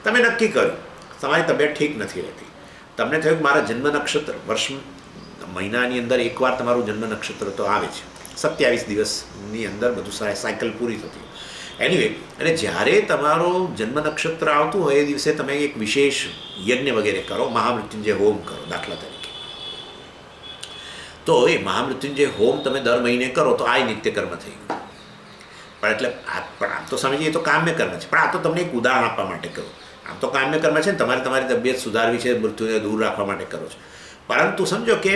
તમે નક્કી કર્યું, તમારી તબિયત ઠીક નથી રહેતી, તમને થયું કે મારા જન્મ નક્ષત્ર મહિનાની અંદર એકવાર તમારું જન્મ નક્ષત્ર તો આવે છે, 27 દિવસની અંદર બધું સાયકલ પૂરી થતી. એનીવે, અને જ્યારે તમારું જન્મ નક્ષત્ર આવતું હોય એ દિવસે તમે એક વિશેષ યજ્ઞ વગેરે કરો, મહામૃત્યુંજય હોમ કરો દાખલા તરીકે. તો એ મહામૃત્યુંજય હોમ તમે દર મહિને કરો તો આ નિત્ય કર્મ થઈ ગયું. પણ એટલે આમ તો સમજીએ તો કામ્ય કર્મ છે, પણ આ તો તમને એક ઉદાહરણ આપવા માટે કહું. આમ તો કામ્ય કર્મ છે ને, તમારી તબિયત સુધારવી છે, મૃત્યુને દૂર રાખવા માટે કરો છો. પરંતુ સમજો કે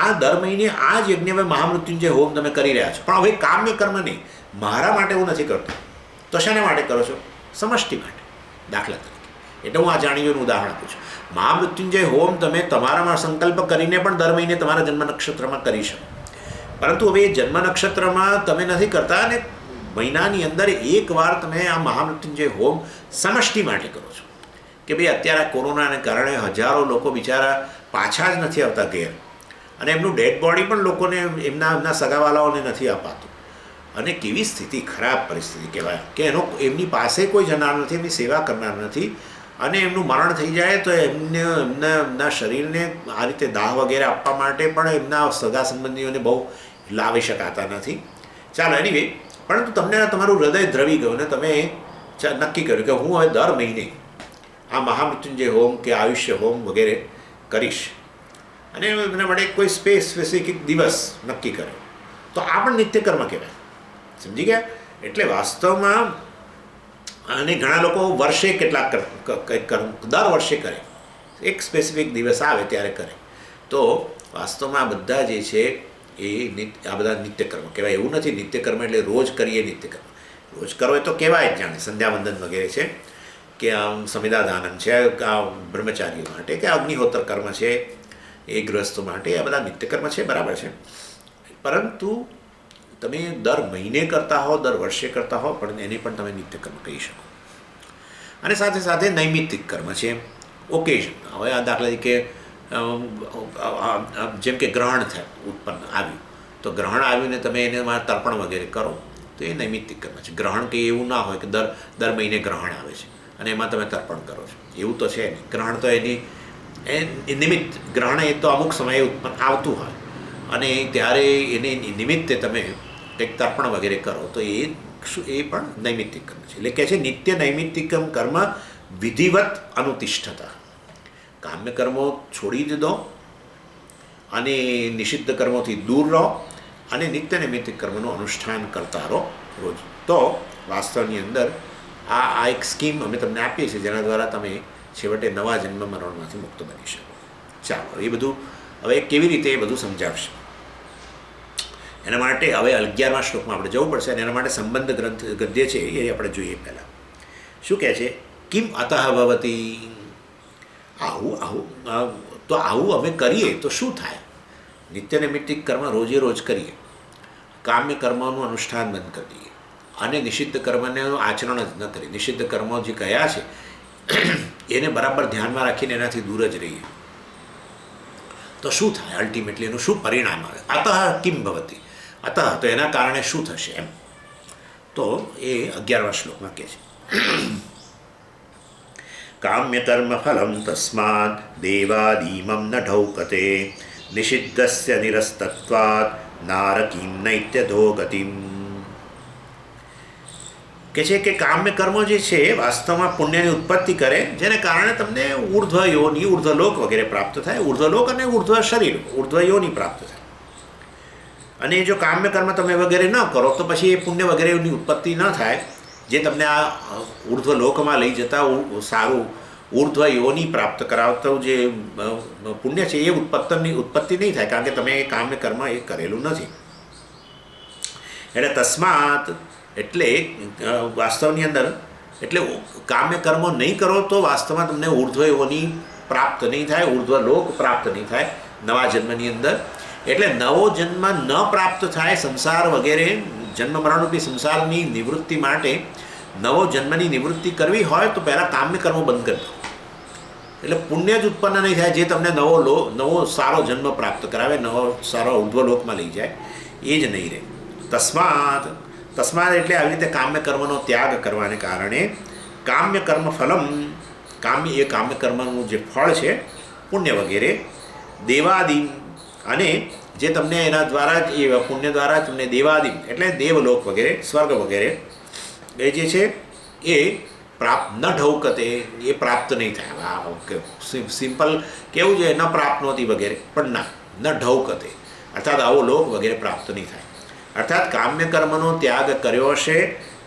આ દર મહિને આ જ યજ્ઞમાં મહામૃત્યુંજય હોમ તમે કરી રહ્યા છો, પણ હવે કામ્ય કર્મ નહીં, મારા માટે હું નથી કરતો, તો શાના માટે કરો છો? સમષ્ટિ માટે દાખલા તરીકે. એટલે હું આ જાણીનું ઉદાહરણ આપું છું. મહામૃત્યુંજય હોમ તમે તમારામાં સંકલ્પ કરીને પણ દર મહિને તમારા જન્મ નક્ષત્રમાં કરી શકો, પરંતુ હવે એ જન્મ નક્ષત્રમાં તમે નથી કરતા, અને મહિનાની અંદર એકવાર તમે આ મહામૃત્યુંજય હોમ સમષ્ટિ માટે કરો છો. કે ભાઈ અત્યારે કોરોનાને કારણે હજારો લોકો બિચારા પાછા જ નથી આવતા ઘેર, અને એમનું ડેડ બોડી પણ લોકોને એમના સગાવાલાઓને નથી અપાતું, અને કેવી સ્થિતિ, ખરાબ પરિસ્થિતિ કહેવાય કે એમની પાસે કોઈ જનાર નથી, એમની સેવા કરનાર નથી, અને એમનું મરણ થઈ જાય તો એમના શરીરને આ રીતે દાહ વગેરે આપવા માટે પણ એમના સગા સંબંધીઓને બહુ લાવી શકાતા નથી. ચાલો એનીવે, પરંતુ તમને તમારું હૃદય દ્રવી ગયું અને તમે નક્કી કર્યું કે હું હવે દર મહિને આ મહામૃત્યુંજય હોમ કે આયુષ્ય હોમ વગેરે કરીશ, અને એના માટે કોઈ સ્પેસિફિક દિવસ નક્કી કર્યો, તો આ પણ નિત્યકર્મ કહેવાય. સમજી ગયા? એટલે વાસ્તવમાં, અને ઘણા લોકો વર્ષે કેટલાક કંઈક દર વર્ષે કરે, એક સ્પેસિફિક દિવસ આવે ત્યારે કરે. તો વાસ્તવમાં આ બધા જે છે એ આ બધા નિત્યકર્મ કહેવાય. એવું નથી નિત્યકર્મ એટલે રોજ કરીએ નિત્યકર્મ. રોજ કરો એ તો કહેવાય જ, જાણે સંધ્યાવંદન વગેરે છે, કે આમ સમિદાદાનંદ છે આ બ્રહ્મચારીઓ માટે, કે અગ્નિહોત્ર કર્મ છે એ ગૃહસ્થો માટે, આ બધા નિત્યકર્મ છે, બરાબર છે. પરંતુ તમે દર મહિને કરતા હો, દર વર્ષે કરતા હો, પણ એને પણ તમે નિત્યકર્મ કહી શકો. અને સાથે સાથે નૈમિત્તિક કર્મ છે, ઓકેઝન. હવે આ દાખલા તરીકે જેમ કે ગ્રહણ થાય, ઉત્પન્ન આવ્યું, તો ગ્રહણ આવ્યું ને તમે એને તર્પણ વગેરે કરો, તો એ નૈમિત્તિક કર્મ છે. ગ્રહણ કંઈ એવું ના હોય કે દર મહિને ગ્રહણ આવે છે અને એમાં તમે તર્પણ કરો છો, એવું તો છે નહીં. ગ્રહણ તો એ નિમિત્ત, ગ્રહણ એ તો અમુક સમયે ઉત્પન્ન આવતું હોય, અને ત્યારે એને નિમિત્તે તમે કંઈક તર્પણ વગેરે કરો, તો એ પણ નૈમિત્તિક કર્મ છે. એટલે કહે છે નિત્ય નૈમિત્તિકમ કર્મ વિધિવત અનુતિષ્ઠતા. કામ્ય કર્મો છોડી જ દો, અને નિષિદ્ધ કર્મોથી દૂર રહો, અને નિત્ય નૈમિત્તિક કર્મનું અનુષ્ઠાન કરતા રહો રોજ. તો વાસ્તવની અંદર આ એક સ્કીમ અમે તમને આપીએ છીએ, જેના દ્વારા તમે છેવટે નવા જન્મ મરણમાંથી મુક્ત બની શકો. ચાલો, એ બધું હવે કેવી રીતે એ બધું સમજાવશે. એના માટે હવે 11મા શ્લોકમાં આપણે જવું પડશે, અને એના માટે સંબંધ ગદ્ય છે એ આપણે જોઈએ. પહેલાં શું કહે છે? કિમ અતઃ ભવતી. આવું અમે કરીએ તો શું થાય? નિત્ય નૈમિત્તિક કર્મ રોજે રોજ કરીએ, કામ્ય કર્મોનું અનુષ્ઠાન બંધ કરી દઈએ, અને નિષિદ્ધ કર્મને આચરણ જ ન કરીએ, નિષિદ્ધ કર્મો જે કયા છે એને બરાબર ધ્યાનમાં રાખીને એનાથી દૂર જ રહીએ, તો શું થાય? અલ્ટિમેટલી એનું શું પરિણામ આવે? અતઃ કિમ ભવતી. અતઃ તો એના કારણે શું થશે એમ. તો એ 11મા શ્લોકમાં કહે છે. કામ્યકર્મ ફલમ તસ્માદ દેવાદીમમ ન ઢૌકતે નિષિદ્ધસ્ય નિરસ્તત્વાત નારકીમ નૈત્યધો ગતિમ. કે છે કે કામ્ય કર્મો જે છે વાસ્તવમાં પુણ્યની ઉત્પત્તિ કરે, જેને કારણે તમને ઉર્ધ્વ યોની, ઉર્ધ્વલોક વગેરે પ્રાપ્ત થાય. ઉર્ધ્વલોક અને ઉર્ધ્વ શરીર, ઉર્ધ્વ યોની પ્રાપ્ત થાય. અને જો કામ્ય કર્મ તમે વગેરે ન કરો તો પછી એ પુણ્ય વગેરેની ઉત્પત્તિ ન થાય, જે તમને આ ઉર્ધ્વલોકમાં લઈ જતા સારું ઉર્ધ્વ યોની પ્રાપ્ત કરાવતું જે પુણ્ય છે એ ઉત્પત્તિ નહીં થાય, કારણ કે તમે એ કામ્ય કર્મ એ કરેલું નથી. એટલે તસ્માત એટલે વાસ્તવની અંદર એટલે કામ્ય કર્મો નહીં કરો તો વાસ્તવમાં તમને ઉર્ધ્વ યોની પ્રાપ્ત નહીં થાય, ઉર્ધ્વલોક પ્રાપ્ત નહીં થાય નવા જન્મની અંદર. એટલે નવો જન્મ ન પ્રાપ્ત થાય સંસાર વગેરે જન્મ મરણરૂપી સંસારની નિવૃત્તિ માટે નવો જન્મની નિવૃત્તિ કરવી હોય તો પહેલાં કામ્ય કર્મો બંધ કરી દો. એટલે પુણ્ય જ ઉત્પન્ન નહીં થાય જે તમને નવો સારો જન્મ પ્રાપ્ત કરાવે, નવો સારો ઉર્ધ્વલોકમાં લઈ જાય, એ જ નહીં રહે. તસ્માત એટલે આવી રીતે કામ્ય કર્મનો ત્યાગ કરવાને કારણે કામ્ય કર્મ ફલમ, કામ્ય કર્મનું જે ફળ છે પુણ્ય વગેરે, દેવાદિમ અને જે તમને એના દ્વારા જ એ પુણ્ય દ્વારા તમને દેવાદિમ એટલે દેવલોક વગેરે, સ્વર્ગ વગેરે એ જે છે એ પ્રાપ્ત ન ઢૌકતે, એ પ્રાપ્ત નહીં થાય. સિમ્પલ કેવું છે, ન પ્રાપ્ત નહોતી વગેરે, પણ ના, ન ઢૌકતે અર્થાત આવો લોક વગેરે પ્રાપ્ત નહીં થાય. અર્થાત કામ્ય કર્મનો ત્યાગ કર્યો હશે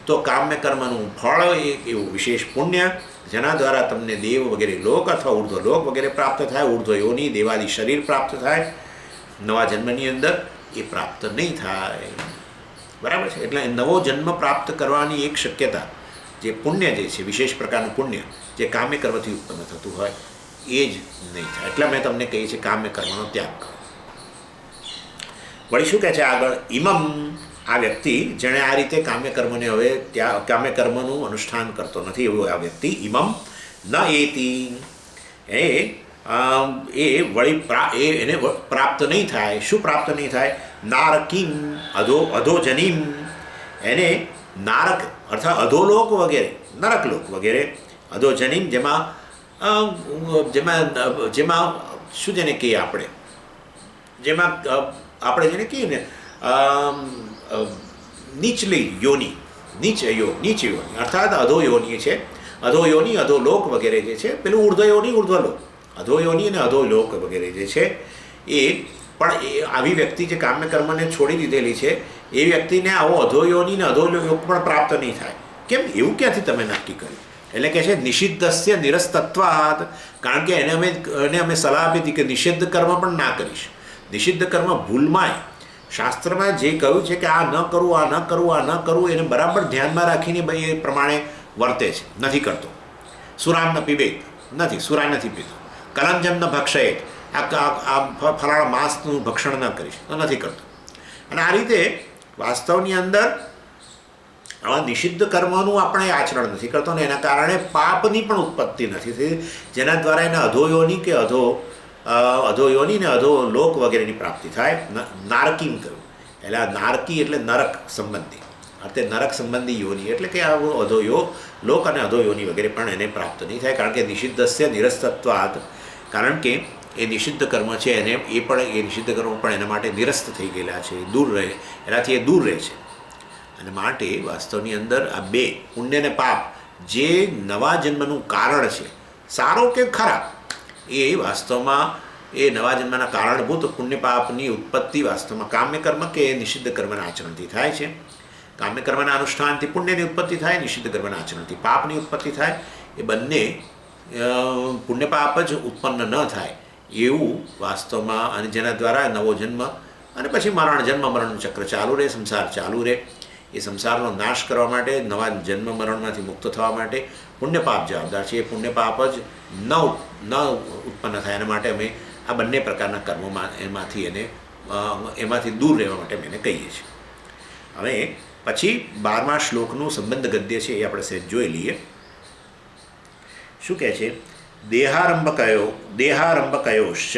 તો કામ્ય કર્મનું ફળ એવું વિશેષ પુણ્ય જેના દ્વારા તમને દેવ વગેરે લોક અથવા ઉર્ધ્વલોક વગેરે પ્રાપ્ત થાય, ઉર્ધ્વ યોની દેવાદી શરીર પ્રાપ્ત થાય નવા જન્મની અંદર, એ પ્રાપ્ત નહીં થાય. બરાબર છે. એટલે નવો જન્મ પ્રાપ્ત કરવાની એક શક્યતા જે પુણ્ય જે છે, વિશેષ પ્રકારનું પુણ્ય જે કામ્ય કર્મથી ઉત્પન્ન થતું હોય એ જ નહીં થાય. એટલે મેં તમને કહીએ છીએ કામ્ય કર્મનો ત્યાગ કરો. વળી શું કહે છે આગળ, ઇમમ આ વ્યક્તિ જેણે આ રીતે કામ્ય કર્મને હવે કામ્ય કર્મનું અનુષ્ઠાન કરતો નથી એવું આ વ્યક્તિ, ઇમમ ન એતી વળી એને પ્રાપ્ત નહીં થાય. શું પ્રાપ્ત નહીં થાય? નારકીમ અધોજનીમ, એને નારક અર્થાત અધોલોક વગેરે, નરકલોક વગેરે, અધોજનીમ જેમાં શું જેને કહીએ આપણે, જેમાં આપણે જેને કહીએ ને નીચલી યોની, નીચ યોની અર્થાત અધો યોની છે. અધો યોની, અધોલોક વગેરે જે છે, પેલું ઉર્ધ્વ યોની, ઉર્ધ્વલોક, અધો યોની અને અધોલોક વગેરે જે છે એ પણ આવી વ્યક્તિ જે કામ્ય કર્મને છોડી દીધેલી છે એ વ્યક્તિને આવો અધો યોની ને અધોલોક પણ પ્રાપ્ત નહીં થાય. કેમ? એવું ક્યાંથી તમે નક્કી કર્યું? એટલે કે છે નિષિદ્ધસ્ય નિરસ્તત્વાત, કારણ કે એને અમે સલાહ આપી હતી કે નિષિદ્ધ કર્મ પણ ના કરીશ. નિષિદ્ધ કર્મ ભૂલમાંય શાસ્ત્રમાં જે કહ્યું છે કે આ ન કરવું, આ ન કરવું, આ ન કરવું, એને બરાબર ધ્યાનમાં રાખીને ભાઈ એ પ્રમાણે વર્તે છે, નથી કરતો. સુરામ ન પીબેત, નથી, સુરા નથી પીતો. કલંજમ ન ભક્ષયેત, આ ફલાણા માંસનું ભક્ષણ ન કરીશ, તો નથી કરતો. અને આ રીતે વાસ્તવની અંદર આવા નિષિદ્ધ કર્મોનું આપણે આચરણ નથી કરતો ને એના કારણે પાપની પણ ઉત્પત્તિ નથી થઈ, જેના દ્વારા એને અધોયોની કે અધોયોની ને અધોલોક વગેરેની પ્રાપ્તિ થાય. નારકીમ કહ્યું એટલે આ નારકી એટલે નરક સંબંધી, અર્થે નરક સંબંધી યોની, એટલે કે આવો લોક અને અધોયોની વગેરે પણ એને પ્રાપ્ત નહીં થાય. કારણ કે નિષિદ્ધસ્ય નિરસ્તત્વાત, કારણ કે એ નિષિદ્ધ કર્મ છે એને એ નિષિદ્ધ કર્મ પણ એના માટે નિરસ્ત થઈ ગયેલા છે, દૂર રહે, એનાથી એ દૂર રહે છે. અને માટે વાસ્તવની અંદર આ બે પુણ્ય અને પાપ જે નવા જન્મનું કારણ છે, સારો કે ખરાબ, એ વાસ્તવમાં એ નવા જન્મના કારણભૂત પુણ્ય પાપની ઉત્પત્તિ વાસ્તવમાં કામ્ય કર્મ કે નિષિદ્ધ કર્મના આચરણથી થાય છે. કામ્ય કર્મના અનુષ્ઠાનથી પુણ્યની ઉત્પત્તિ થાય, નિષિદ્ધ કર્મના આચરણથી પાપની ઉત્પત્તિ થાય. એ બંને પુણ્ય પાપ જ ઉત્પન્ન ન થાય એવું વાસ્તવમાં, અને જેના દ્વારા નવો જન્મ અને પછી જન્મ મરણનું ચક્ર ચાલુ રહે, સંસાર ચાલુ રહે. એ સંસારનો નાશ કરવા માટે, નવા જન્મ મરણમાંથી મુક્ત થવા માટે પુણ્ય પાપ જવાબદાર છે. એ પુણ્ય પાપ જ ન ઉત્પન્ન થાય એના માટે અમે આ બંને પ્રકારના કર્મોમાં એમાંથી દૂર રહેવા માટે અમે એને કહીએ છીએ. હવે પછી 12મા શ્લોકનું સંબંધ ગદ્ય છે એ આપણે સહેજ જોઈ લઈએ. શું કહે છે? દેહારંભકયોશ્ચ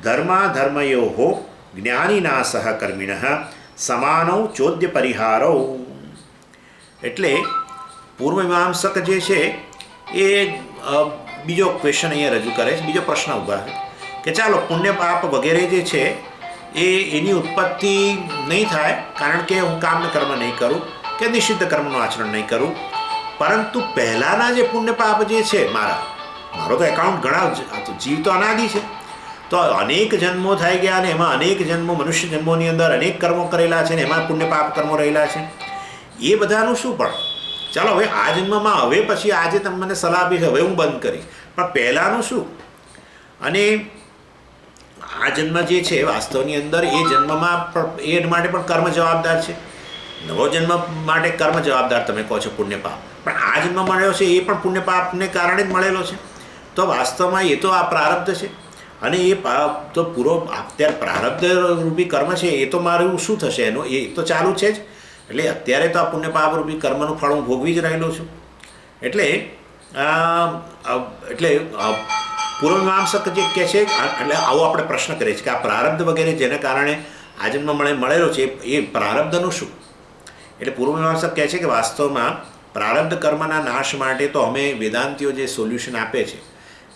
ધર્માધર્મયો જ્ઞાનિના સહકર્મિણઃ સમાનૌ ચોદ્ય પરિહારૌ. એટલે પૂર્વમીમાંસક જે છે એ બીજો ક્વેશ્ચન અહીંયા રજૂ કરે છે, બીજો પ્રશ્ન ઊભા છે કે ચાલો પુણ્ય પાપ વગેરે જે છે એની ઉત્પત્તિ નહીં થાય કારણ કે હું કામ કર્મ નહીં કરું કે નિષિદ્ધ કર્મનું આચરણ નહીં કરું, પરંતુ પહેલાંના જે પુણ્ય પાપ જે છે મારો તો એકાઉન્ટ ઘણા જીવ તો અનાદિ છે, તો અનેક જન્મો થઈ ગયા અને એમાં અનેક જન્મો મનુષ્ય જન્મોની અંદર અનેક કર્મો કરેલા છે ને એમાં પુણ્ય પાપ કર્મો રહેલા છે, એ બધાનું શું પણ ચાલો હવે આ જન્મમાં હવે પછી આજે તમે મને સલાહ આપી છે હવે હું બંધ કરીશ, પણ પહેલાંનું શું? અને આ જન્મ જે છે વાસ્તવની અંદર એ જન્મમાં એ માટે પણ કર્મ જવાબદાર છે, નવો જન્મ માટે કર્મ જવાબદાર તમે કહો છો પુણ્ય પાપ, પણ આ જન્મ મળ્યો છે એ પણ પુણ્ય પાપને કારણે જ મળેલો છે, તો વાસ્તવમાં એ તો આ પ્રારબ્ધ છે અને એ તો પૂરો અત્યારે પ્રારબ્ધ રૂપી કર્મ છે એ તો મારું શું થશે એનું એ તો ચાલુ છે જ, એટલે અત્યારે તો આ પુણ્ય પાપ રૂપી કર્મનું ફળ હું ભોગવી જ રહેલો છું. એટલે પૂર્વમીમાંસક જે કહે છે એટલે આવો આપણે પ્રશ્ન કરીએ છીએ કે આ પ્રારબ્ધ વગેરે જેને કારણે આ જન્મ મળેલો છે એ પ્રારબ્ધનું શું? એટલે પૂર્વમીમાંસક કહે છે કે વાસ્તવમાં પ્રારબ્ધ કર્મના નાશ માટે તો અમે વેદાંતિઓ જે સોલ્યુશન આપે છે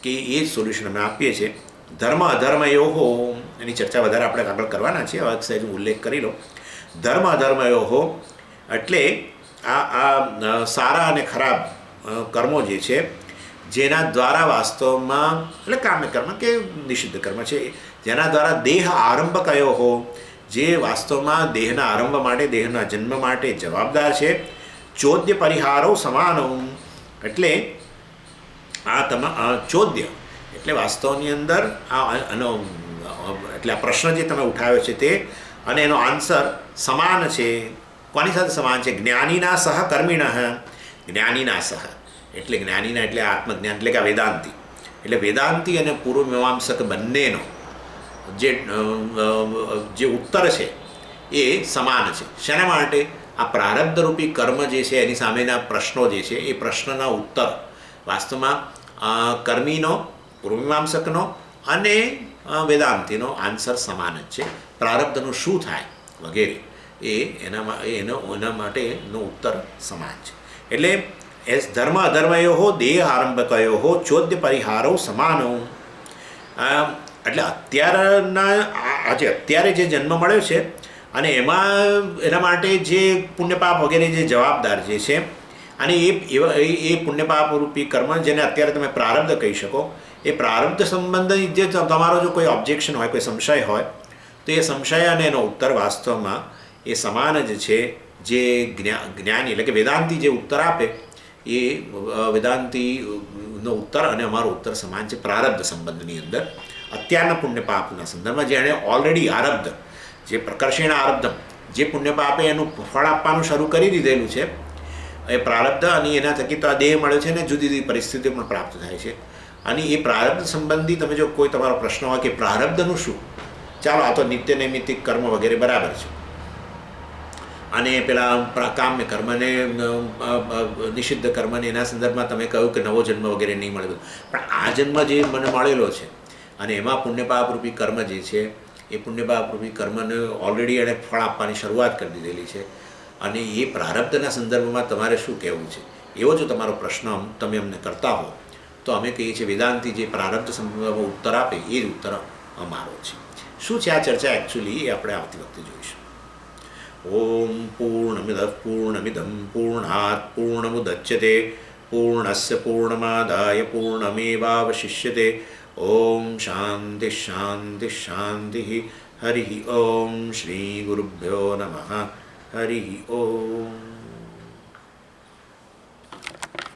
કે એ જ સોલ્યુશન અમે આપીએ છીએ. ધર્મ અધર્મ યોહો એની ચર્ચા વધારે આપણે આગળ કરવાના છીએ, હવે સહેજ હું ઉલ્લેખ કરી લો. ધર્મ અધર્મ યોહો એટલે આ સારા અને ખરાબ કર્મો જે છે જેના દ્વારા વાસ્તવમાં એટલે કામ્ય કર્મ કે નિષિદ્ધ કર્મ છે જેના દ્વારા દેહ આરંભ કયો હો જે વાસ્તવમાં દેહના આરંભ માટે દેહના જન્મ માટે જવાબદાર છે. ચોદ્ય પરિહારો સમાનો એટલે ચોદ્ય એટલે વાસ્તવની અંદર એટલે આ પ્રશ્ન જે તમે ઉઠાવ્યો છે તે અને એનો આન્સર સમાન છે. કોની સાથે સમાન છે? જ્ઞાનીના સહકર્મિણ. જ્ઞાનીના સહ એટલે જ્ઞાનીના એટલે આત્મજ્ઞાન એટલે કે વેદાંતિ, એટલે વેદાંતિ અને પૂર્વમીમાંસક બંનેનો જે ઉત્તર છે એ સમાન છે. શેના માટે? આ પ્રારબ્ધરૂપી કર્મ જે છે એની સામેના પ્રશ્નો જે છે એ પ્રશ્નના ઉત્તર વાસ્તવમાં કર્મીનો, પૂર્વમીમાંસકનો અને વેદાંતિનો આન્સર સમાન જ છે. પ્રારબ્ધનું શું થાય વગેરે એના માટેનો ઉત્તર સમાન છે. એટલે ધર્મ અધર્મયો હો દેહ આરંભકયો હો ચોદ્ય પરિહારો સમાનો. એટલે અત્યારે જે જન્મ મળ્યો છે અને એના માટે જે પુણ્યપાપ વગેરે જે જવાબદાર જે છે અને એ પુણ્યપાપ રૂપી કર્મ જેને અત્યારે તમે પ્રારબ્ધ કહી શકો, એ પ્રારબ્ધ સંબંધિત જે તમારો જો કોઈ ઓબ્જેક્શન હોય, કોઈ સંશય હોય તો એ સંશય અને એનો ઉત્તર વાસ્તવમાં એ સમાન જ છે. જે જ્ઞાની એટલે કે વેદાંતિ જે ઉત્તર આપે એ વેદાંતિનો ઉત્તર અને અમારો ઉત્તર સમાન છે પ્રારબ્ધ સંબંધની અંદર. અત્યારના પુણ્યપાપના સંદર્ભમાં જેણે ઓલરેડી આરબ્ધ જે પ્રકર્ષેણ આરબ્ધ જે પુણ્યપાપે એનું ફળ આપવાનું શરૂ કરી દીધેલું છે એ પ્રારબ્ધ અને એના થકી તો આ દેહ મળ્યો છે ને જુદી જુદી પરિસ્થિતિઓ પણ પ્રાપ્ત થાય છે. અને એ પ્રારબ્ધ સંબંધી તમે જો કોઈ તમારો પ્રશ્ન હોય કે પ્રારબ્ધનું શું, ચાલો આ તો નિત્ય નૈમિત્તિક કર્મ વગેરે બરાબર છે અને પેલા કામ્ય કર્મને નિષિદ્ધ કર્મને એના સંદર્ભમાં તમે કહ્યું કે નવો જન્મ વગેરે નહીં મળે, પણ આ જન્મ જે મને મળેલો છે અને એમાં પુણ્યપાપ રૂપી કર્મ જે છે એ પુણ્યપાપ રૂપી કર્મને ઓલરેડી એણે ફળ આપવાની શરૂઆત કરી દીધેલી છે અને એ પ્રારબ્ધના સંદર્ભમાં તમારે શું કહેવું છે એવો જો તમારો પ્રશ્ન તમે અમને કરતા હો તો અમે કહીએ છીએ વેદાંતિ જે પ્રારબ્ધ સંદર્ભમાં ઉત્તર આપે એ જ ઉત્તર અમારો છે. શું છે આ ચર્ચા એકચ્યુઅલી એ આપણે આવતી વખતે જોઈશું. ઓમ પૂર્ણમિદં પૂર્ણાત પૂર્ણમુદચ્યતે પૂર્ણસ્ય પૂર્ણમાદાય પૂર્ણમેવાવશિષ્યતે. ઓમ શાંતિ શાંતિ શાંતિ. હરિ ઓમ શ્રી ગુરુભ્યો નમઃ. હરિ ઓમ.